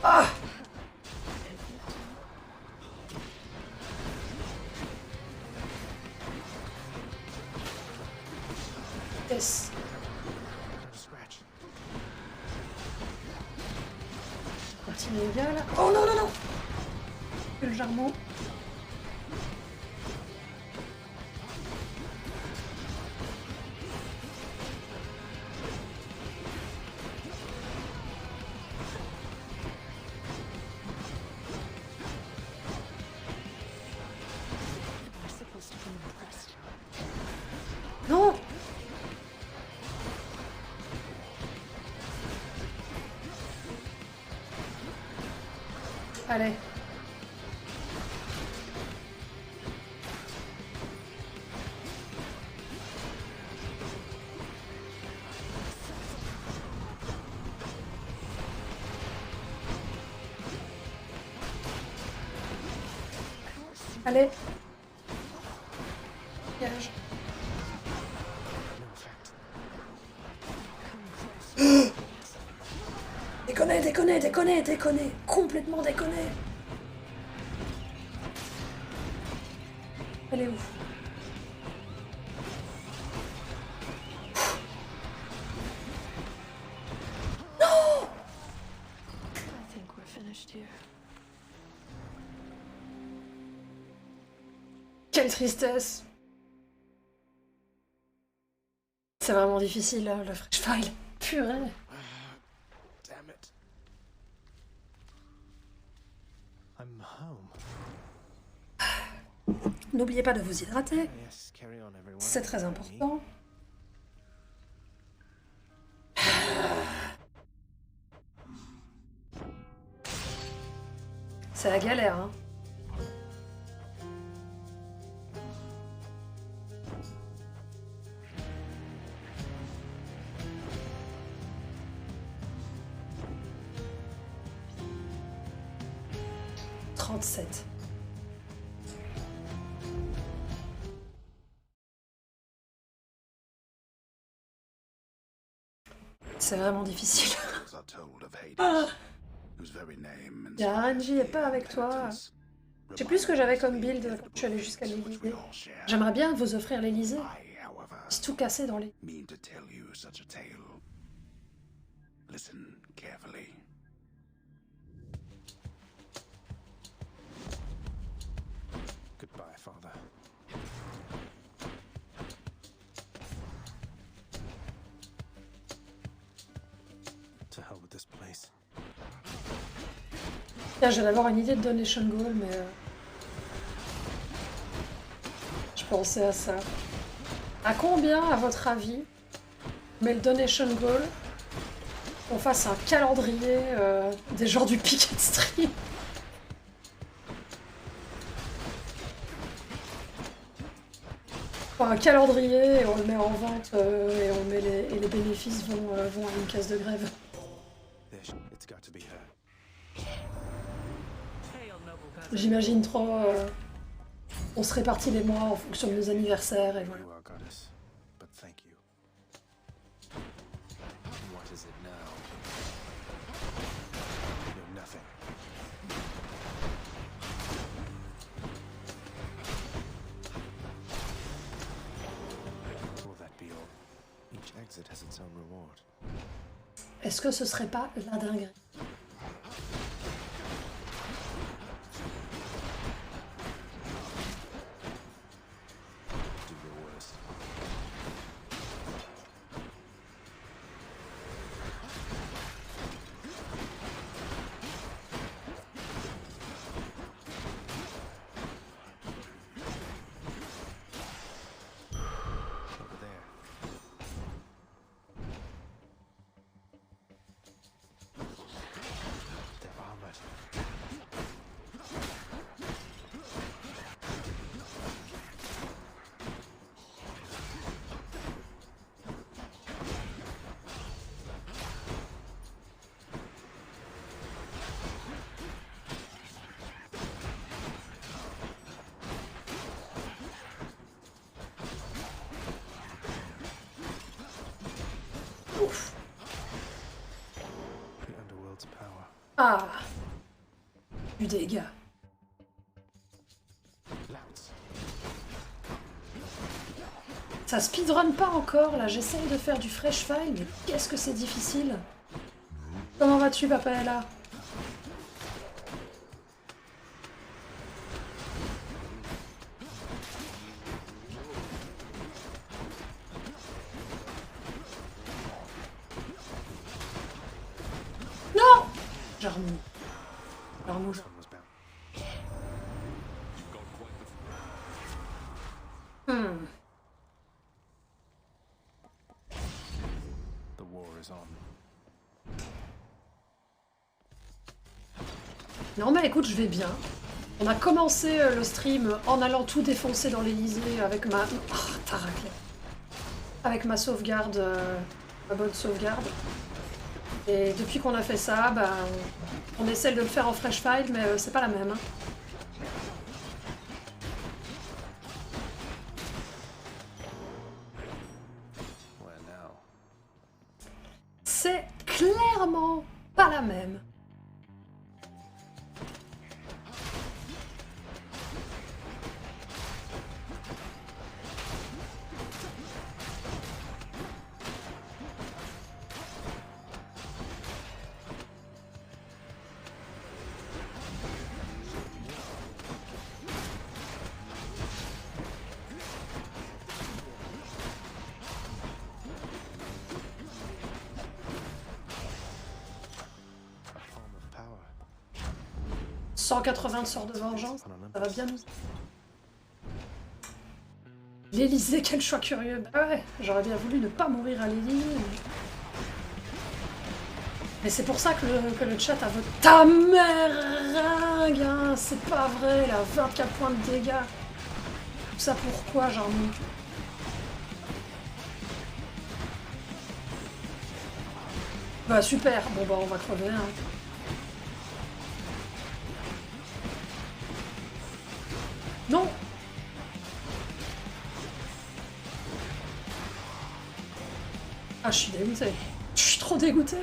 Ah! Yes. Not a scratch. Partie des gars là. Oh non, non, non! Le jarmon. We're supposed to be impressed. Non! Allez. Allez. Dégage. No effect. Déconner, déconner, déconner, déconner. Complètement déconner. Elle est où? I think we're finished here. Quelle tristesse. C'est vraiment difficile, le Fresh File. Purée. Damn it. I'm home. N'oubliez pas de vous hydrater. Yes, carry on, everyone. C'est très important. C'est la galère, hein. « 37. C'est vraiment difficile. Tales are told of Hades, whose very name Y a inspires RNG est fear pas and avec toi. penitence, Je sais plus ce que j'avais comme reminding us build of the quand je suis allée jusqu'à inevitable fates which l'Élysée. we all share. J'aimerais bien vous offrir l'Élysée. I, however, C'est tout cassé dans les... mean to tell you such a tale. Listen carefully. Goodbye, father. To hell with this place. Tiens, j'ai d'abord une idée de donation goal, mais... Je pensais à ça. À combien, à votre avis, mais le donation goal, qu'on fasse un calendrier des gens du Picket Stream? Enfin, un calendrier, et on le met en vente, et on met et les bénéfices vont à une caisse de grève. It's got to be her. J'imagine trop... on se répartit les mois en fonction de nos anniversaires, et voilà. You are goddess, but thank you. What is it now? You're nothing. Will that be all? Each exit has its own reward. Est-ce que ce serait pas la dinguerie? Do your worst. Over there. They're armored. Ouf. The underworld's power. Ah. Du dégât. Louts. Ça speedrun pas encore, là, j'essaye de faire du fresh file, mais qu'est-ce que c'est difficile. Comment vas-tu, Papaella? Non! Jarmou. Jarmou, This one was bound. Hmm. The war is on. Non mais écoute, je vais bien. On a commencé le stream en allant tout défoncer dans l'Elysée avec ma... Ah, t'as raclé. Avec ma sauvegarde, ma bonne sauvegarde. Et depuis qu'on a fait ça, bah, on essaie de le faire en fresh file, mais c'est pas la même. Hein. clairement pas la même. A form of power. 180 de sorts de vengeance, On en a ça va bien nous... L'Élysée, quel choix curieux. Bah ouais, j'aurais bien voulu ne pas mourir à l'Élysée. Mais c'est pour ça que le chat a voté... Ta meringue, hein, c'est pas vrai, là, 24 points de dégâts. Tout ça pourquoi, j'en ai... Bah super, bon bah on va crever, hein. Non! Ah, je suis dégoûtée. Je suis trop dégoûtée.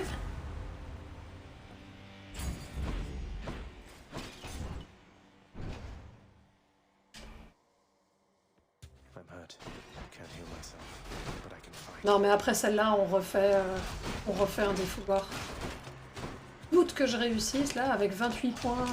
I'm hurt. Can't heal myself, but I can fight. Non mais après celle-là, on refait un défouloir. Doute que je réussisse là avec 28 points.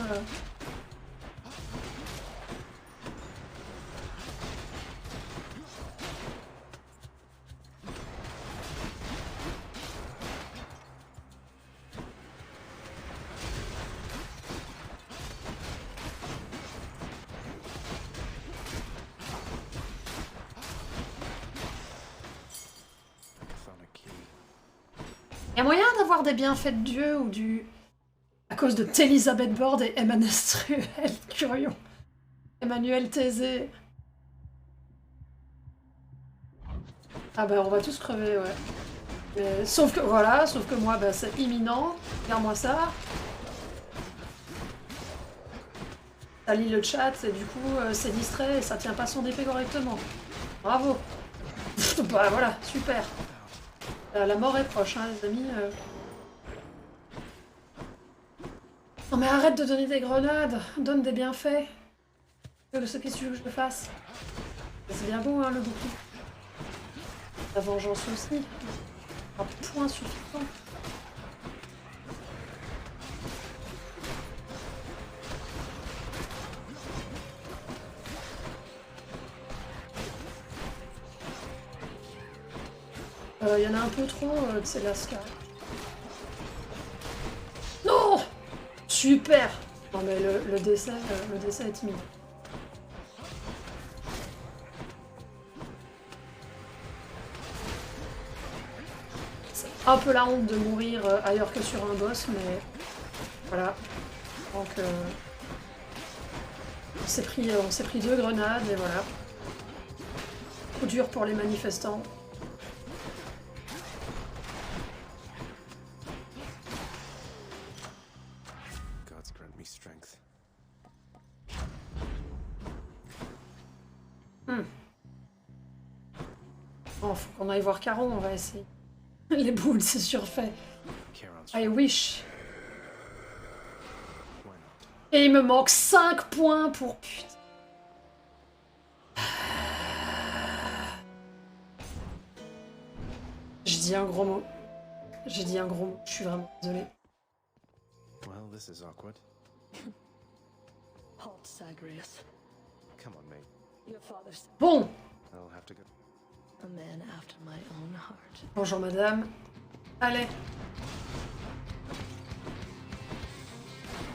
I found a key. Y a moyen d'avoir des bienfaits de Dieu ou du... À cause de Télisabeth Borde et Emmanuel Curion. Emmanuel Thésée. Ah bah on va tous crever, ouais. Mais, sauf que moi, bah, c'est imminent. Regarde-moi ça. Ça lit le chat et du coup c'est distrait et ça tient pas son épée correctement. Bravo. Bah voilà, super. La mort est proche, hein, les amis. Non mais arrête de donner des grenades, donne des bienfaits. Qu'est-ce que tu veux que je fasse? C'est bien beau, hein, le bouclier. La vengeance aussi. Un point suffisant. Il y en a un peu trop de ces lascars. Non! Super! Non mais le décès est imminent. C'est un peu la honte de mourir ailleurs que sur un boss, mais voilà. Donc on s'est pris 2 grenades et voilà. Coup dur pour les manifestants. Gods grant me strength. Bon, faut qu'on aille voir Caron, on va essayer. Les boules, c'est surfait. Charon's I wish. why not? Et il me manque 5 points pour... Putain. J'ai dit un gros mot. J'ai dit un gros mot. Je suis vraiment désolée. Well, this is awkward. Halt, Zagreus. Come on, mate. Your father's Bon. I'll have to go. a man after my own heart. Bonjour madame. Allez.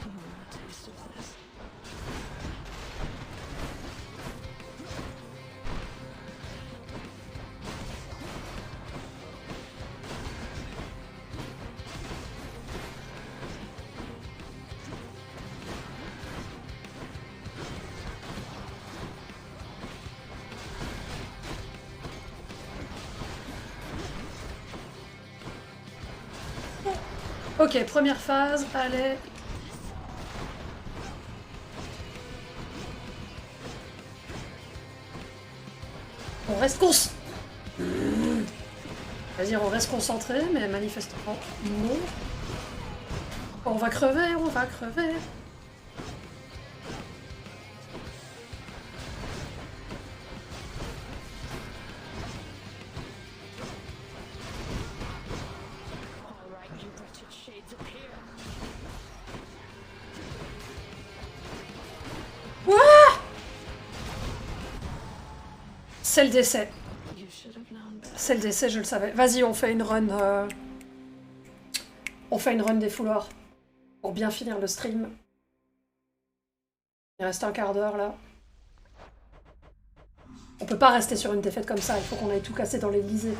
I want a taste of this. Ok, première phase, allez. On reste Vas-y, on reste concentré, mais manifestement, non. On va crever, on va crever. All right, you wretched shades appear. Ouah! C'est le décès. You should have known better. C'est le décès, je le savais. Vas-y, on fait une run. On fait une run des foulards. Pour bien finir le stream. Il reste un quart d'heure là. On peut pas rester sur une défaite comme ça, il faut qu'on aille tout casser dans l'Élysée.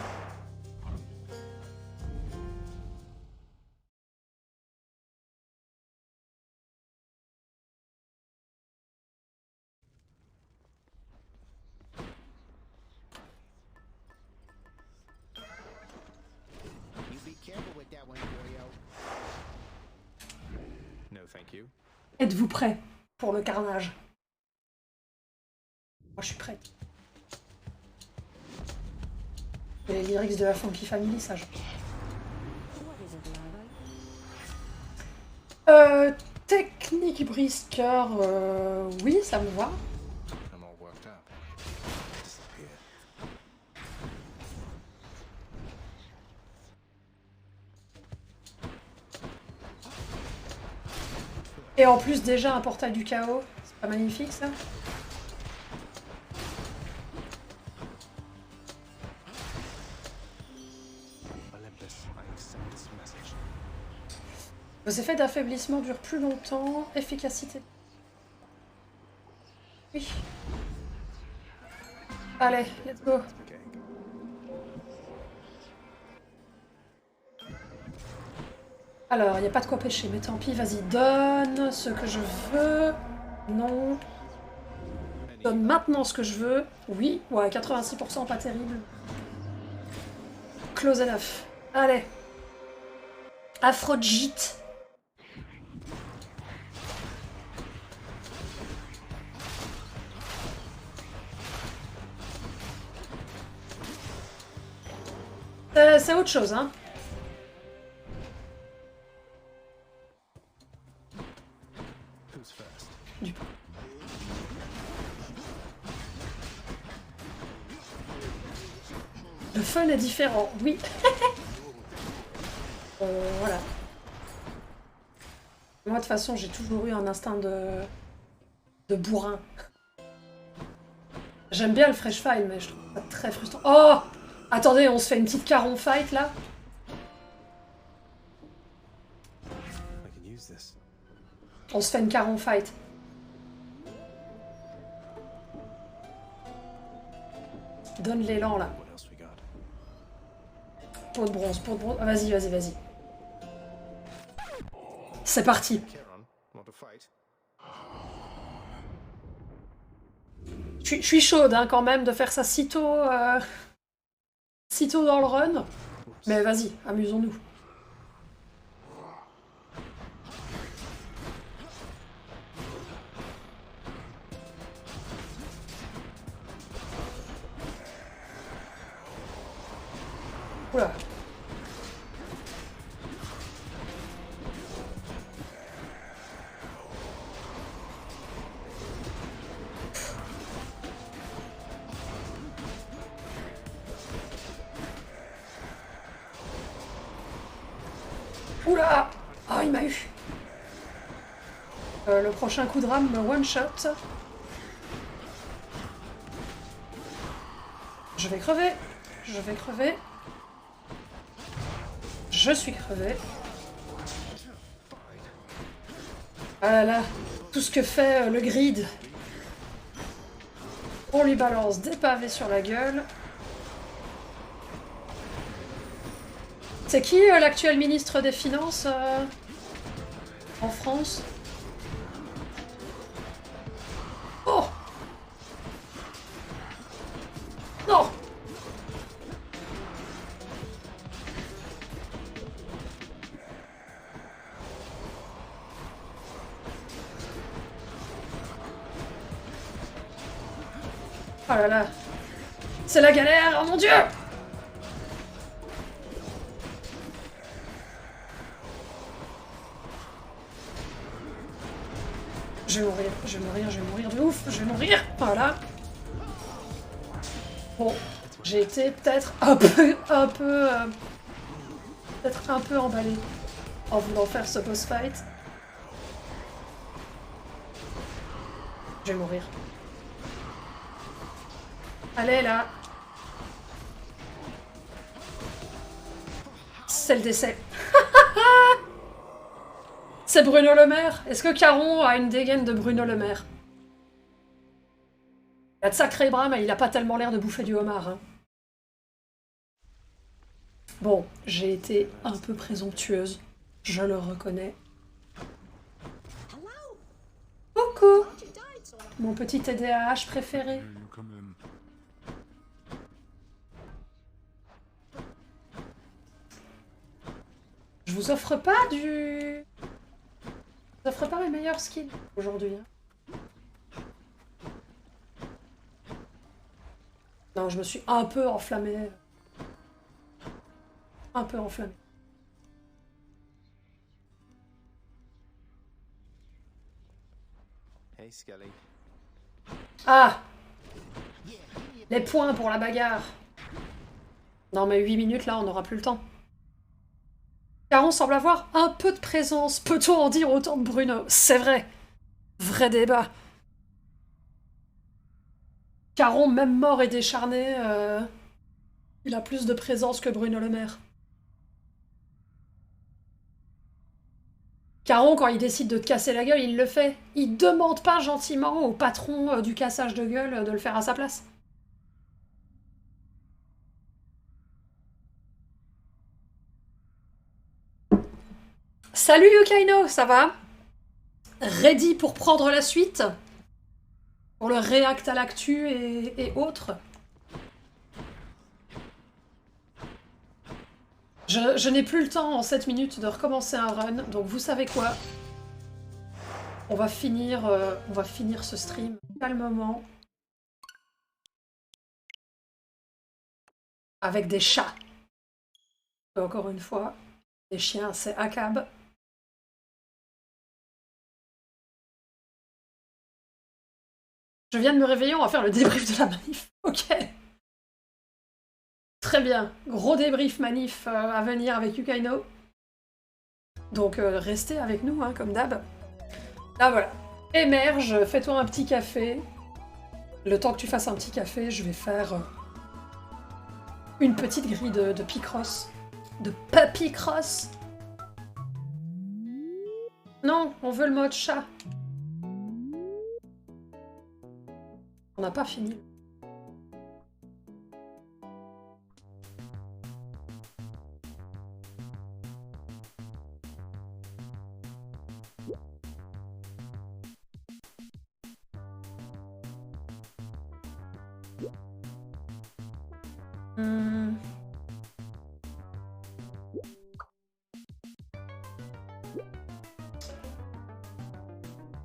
You be careful with that one, Curio. No, thank you. Êtes-vous prêts pour le carnage? Moi je suis prête. Et les lyrics de la Funky Family, ça je... Technique brisker, oui, ça me va. I'm all worked up. Disappear. Et en plus déjà un portail du chaos, c'est pas magnifique ça? Olympus, I accept this message. Vos effets d'affaiblissement durent plus longtemps, efficacité... Oui. Allez, let's go. Okay. Alors, il n'y a pas de quoi pêcher, mais tant pis, vas-y, donne ce que je veux. Non. Donne maintenant ce que je veux. Oui, ouais, 86%, pas terrible. Close enough. Allez. Aphrodite. C'est autre chose, hein. Who's first? Le fun est différent, oui. Voilà. Moi, de toute façon, j'ai toujours eu un instinct de bourrin. J'aime bien le fresh file, mais je trouve ça très frustrant. Oh! Attendez, on se fait une petite caron fight, là? I can use this. On se fait une caron fight. Donne l'élan, là. What else we got? Peau de bronze, peau de bronze. Ah, vas-y, vas-y, vas-y. C'est parti. Charon, want to fight? Je suis chaude, hein, quand même, de faire ça sitôt... sitôt dans le run. Mais vas-y, amusons-nous. Oula. Oula! Ah, il m'a eu. Le prochain coup de rame me one-shot. Je vais crever. Je vais crever. Je suis crevé. Ah là là. Tout ce que fait le grid. On lui balance des pavés sur la gueule. C'est qui l'actuel ministre des Finances en France? Oh! Non! Oh là là! C'est la galère! Oh mon Dieu! Je vais mourir, je vais mourir de ouf, je vais mourir. Voilà. Bon, j'ai été peut-être peut-être un peu emballé en voulant faire ce boss fight. Je vais mourir. Allez là. C'est le décès. C'est Bruno Le Maire. Est-ce que Caron a une dégaine de Bruno Le Maire? Il a de sacrés bras, mais il a pas tellement l'air de bouffer du homard. Hein. Bon, j'ai été un peu présomptueuse. Je le reconnais. Coucou! Mon petit TDAH préféré. Here you come in. Je vous offre pas du... Je vous offre pas mes meilleurs skills aujourd'hui. Hein. Non, je me suis un peu enflammée. Un peu enflammée. Hey, Scully. Ah! Les points pour la bagarre. Non mais 8 minutes là, on n'aura plus le temps. Caron semble avoir un peu de présence. Peut-on en dire autant de Bruno? C'est vrai. Vrai débat. Caron, même mort et décharné, il a plus de présence que Bruno Le Maire. Caron, quand il décide de te casser la gueule, il le fait. Il demande pas gentiment au patron du cassage de gueule de le faire à sa place. Salut Yukaino, ça va? Ready pour prendre la suite? Pour le react à l'actu et autres? Je n'ai plus le temps en 7 minutes de recommencer un run, donc vous savez quoi? On va finir ce stream calmement. Avec des chats. Et encore une fois, les chiens, c'est ACAB. Je viens de me réveiller, on va faire le débrief de la manif. Ok. Très bien. Gros débrief manif à venir avec Yukaino. Donc restez avec nous, hein, comme d'hab. Là voilà. Émerge, fais-toi un petit café. Le temps que tu fasses un petit café, je vais faire une petite grille de Picross. De Papicross. Non, on veut le mode chat. On n'a pas fini.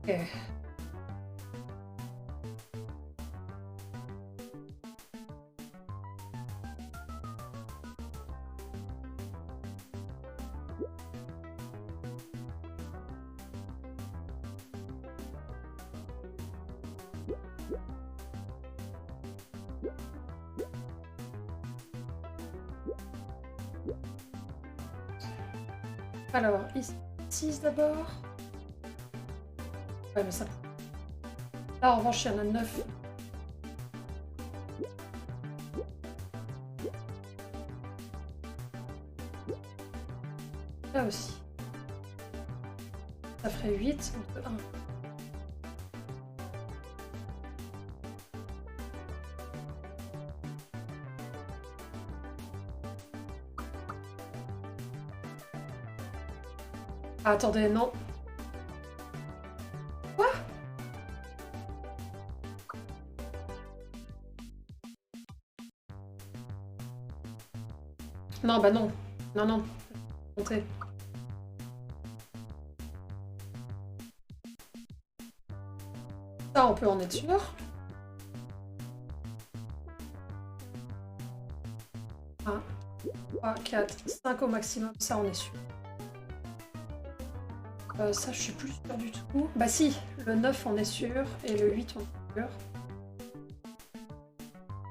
Ok. Alors, ici d'abord. Ouais, mais ça... Là, en revanche, il y en a 9. Là aussi. Ça ferait 8 entre 1. Ah, attendez, non. Quoi? Non, bah non. Non, non. Comptez. Ça, on peut en être sûr. 1, 3, 4, 5 au maximum. Ça, on est sûr. Ça, je suis plus sûre du tout. Bah si, le 9, on est sûr, et le 8, on est sûr.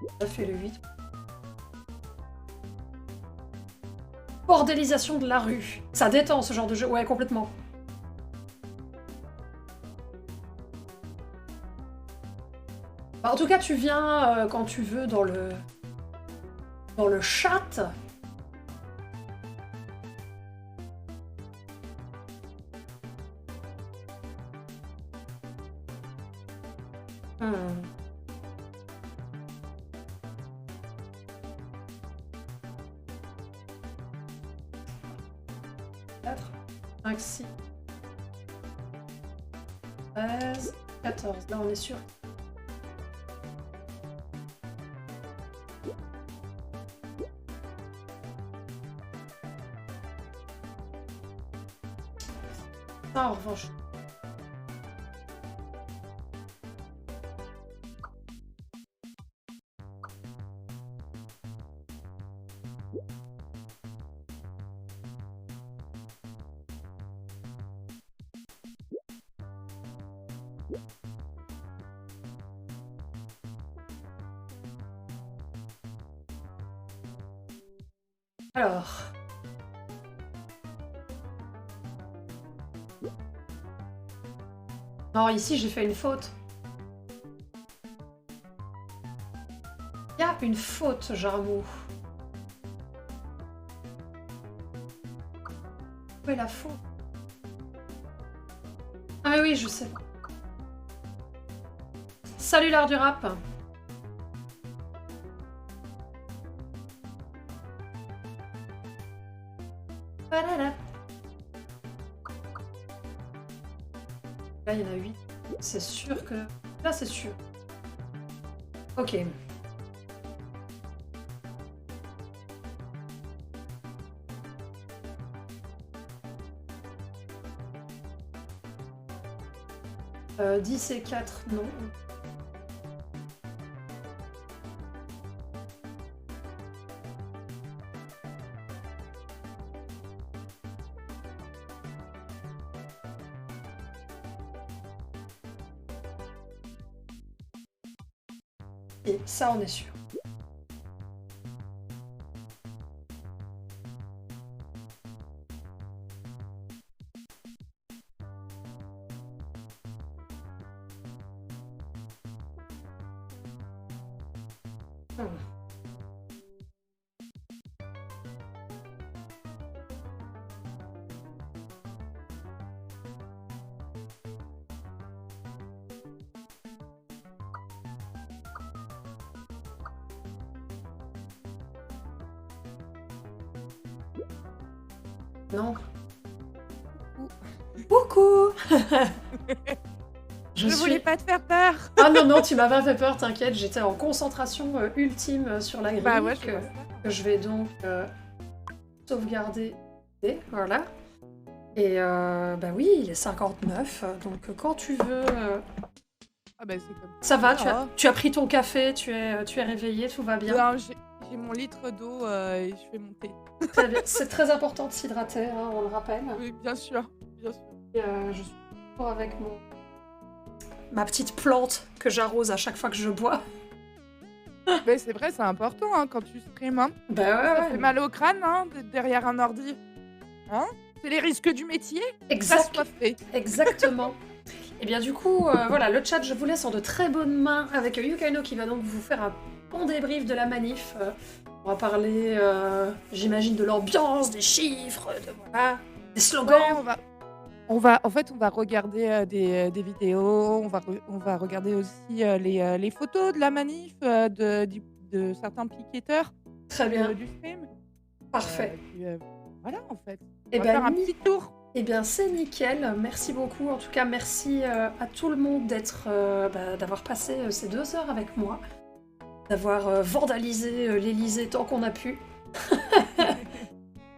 Le 9 et le 8. Bordélisation de la rue. Ça détend, ce genre de jeu. Ouais, complètement. Bah, en tout cas, tu viens quand tu veux dans le chat. Hmm. Quatre, 5, 6, 13, 14. Là, on est sûr. Ça, en revanche. Alors. Non, ici j'ai fait une faute. Il y a une faute, Jarmou. Où est la faute? Ah mais oui, je sais. Salut l'art du rap. Là, il y en a 8. C'est sûr que... Là, c'est sûr. Ok. Euh, 10 et 4, non. Et ça, on est sûr. Non. Coucou. Je voulais pas te faire peur. Ah non, non, tu m'as pas fait peur, t'inquiète. J'étais en concentration ultime sur la grille Bah ouais, que je vais donc sauvegarder. Et voilà. Et bah oui, il est 59, donc quand tu veux... Ah bah c'est comme Ça va, ça. tu as pris ton café, tu es réveillé, tout va bien. Non, j'ai mon litre d'eau et je fais mon thé. Très bien. C'est très important de s'hydrater, hein, on le rappelle. Oui, bien sûr, bien sûr. Et, je suis toujours avec ma petite plante que j'arrose à chaque fois que je bois. Mais c'est vrai, c'est important hein, quand tu stream. Hein. Bah Ça ouais, fait mal au crâne hein, d'être derrière un ordi. Hein, c'est les risques du métier. Ça soit fait. Exactement. Et bien du coup, voilà, le chat, je vous laisse en de très bonnes mains avec Yukaino qui va donc vous faire un bon débrief de la manif. On va parler, j'imagine, de l'ambiance, des chiffres, voilà, des slogans. Ouais, on va regarder des vidéos, on va regarder aussi les photos de la manif de certains piqueteurs Très bien. du stream. Parfait. Puis, voilà, en fait. Et On va faire un petit tour. Eh bien, c'est nickel. Merci beaucoup. En tout cas, merci à tout le monde d'avoir passé ces 2 heures avec moi, d'avoir vandalisé l'Elysée tant qu'on a pu.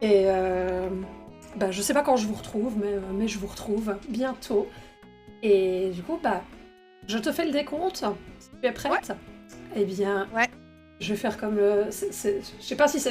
Et je sais pas quand je vous retrouve, mais je vous retrouve bientôt. Et du coup, je te fais le décompte. Si tu es prête? Eh bien, Ouais. je vais faire comme le... Je sais pas si c'est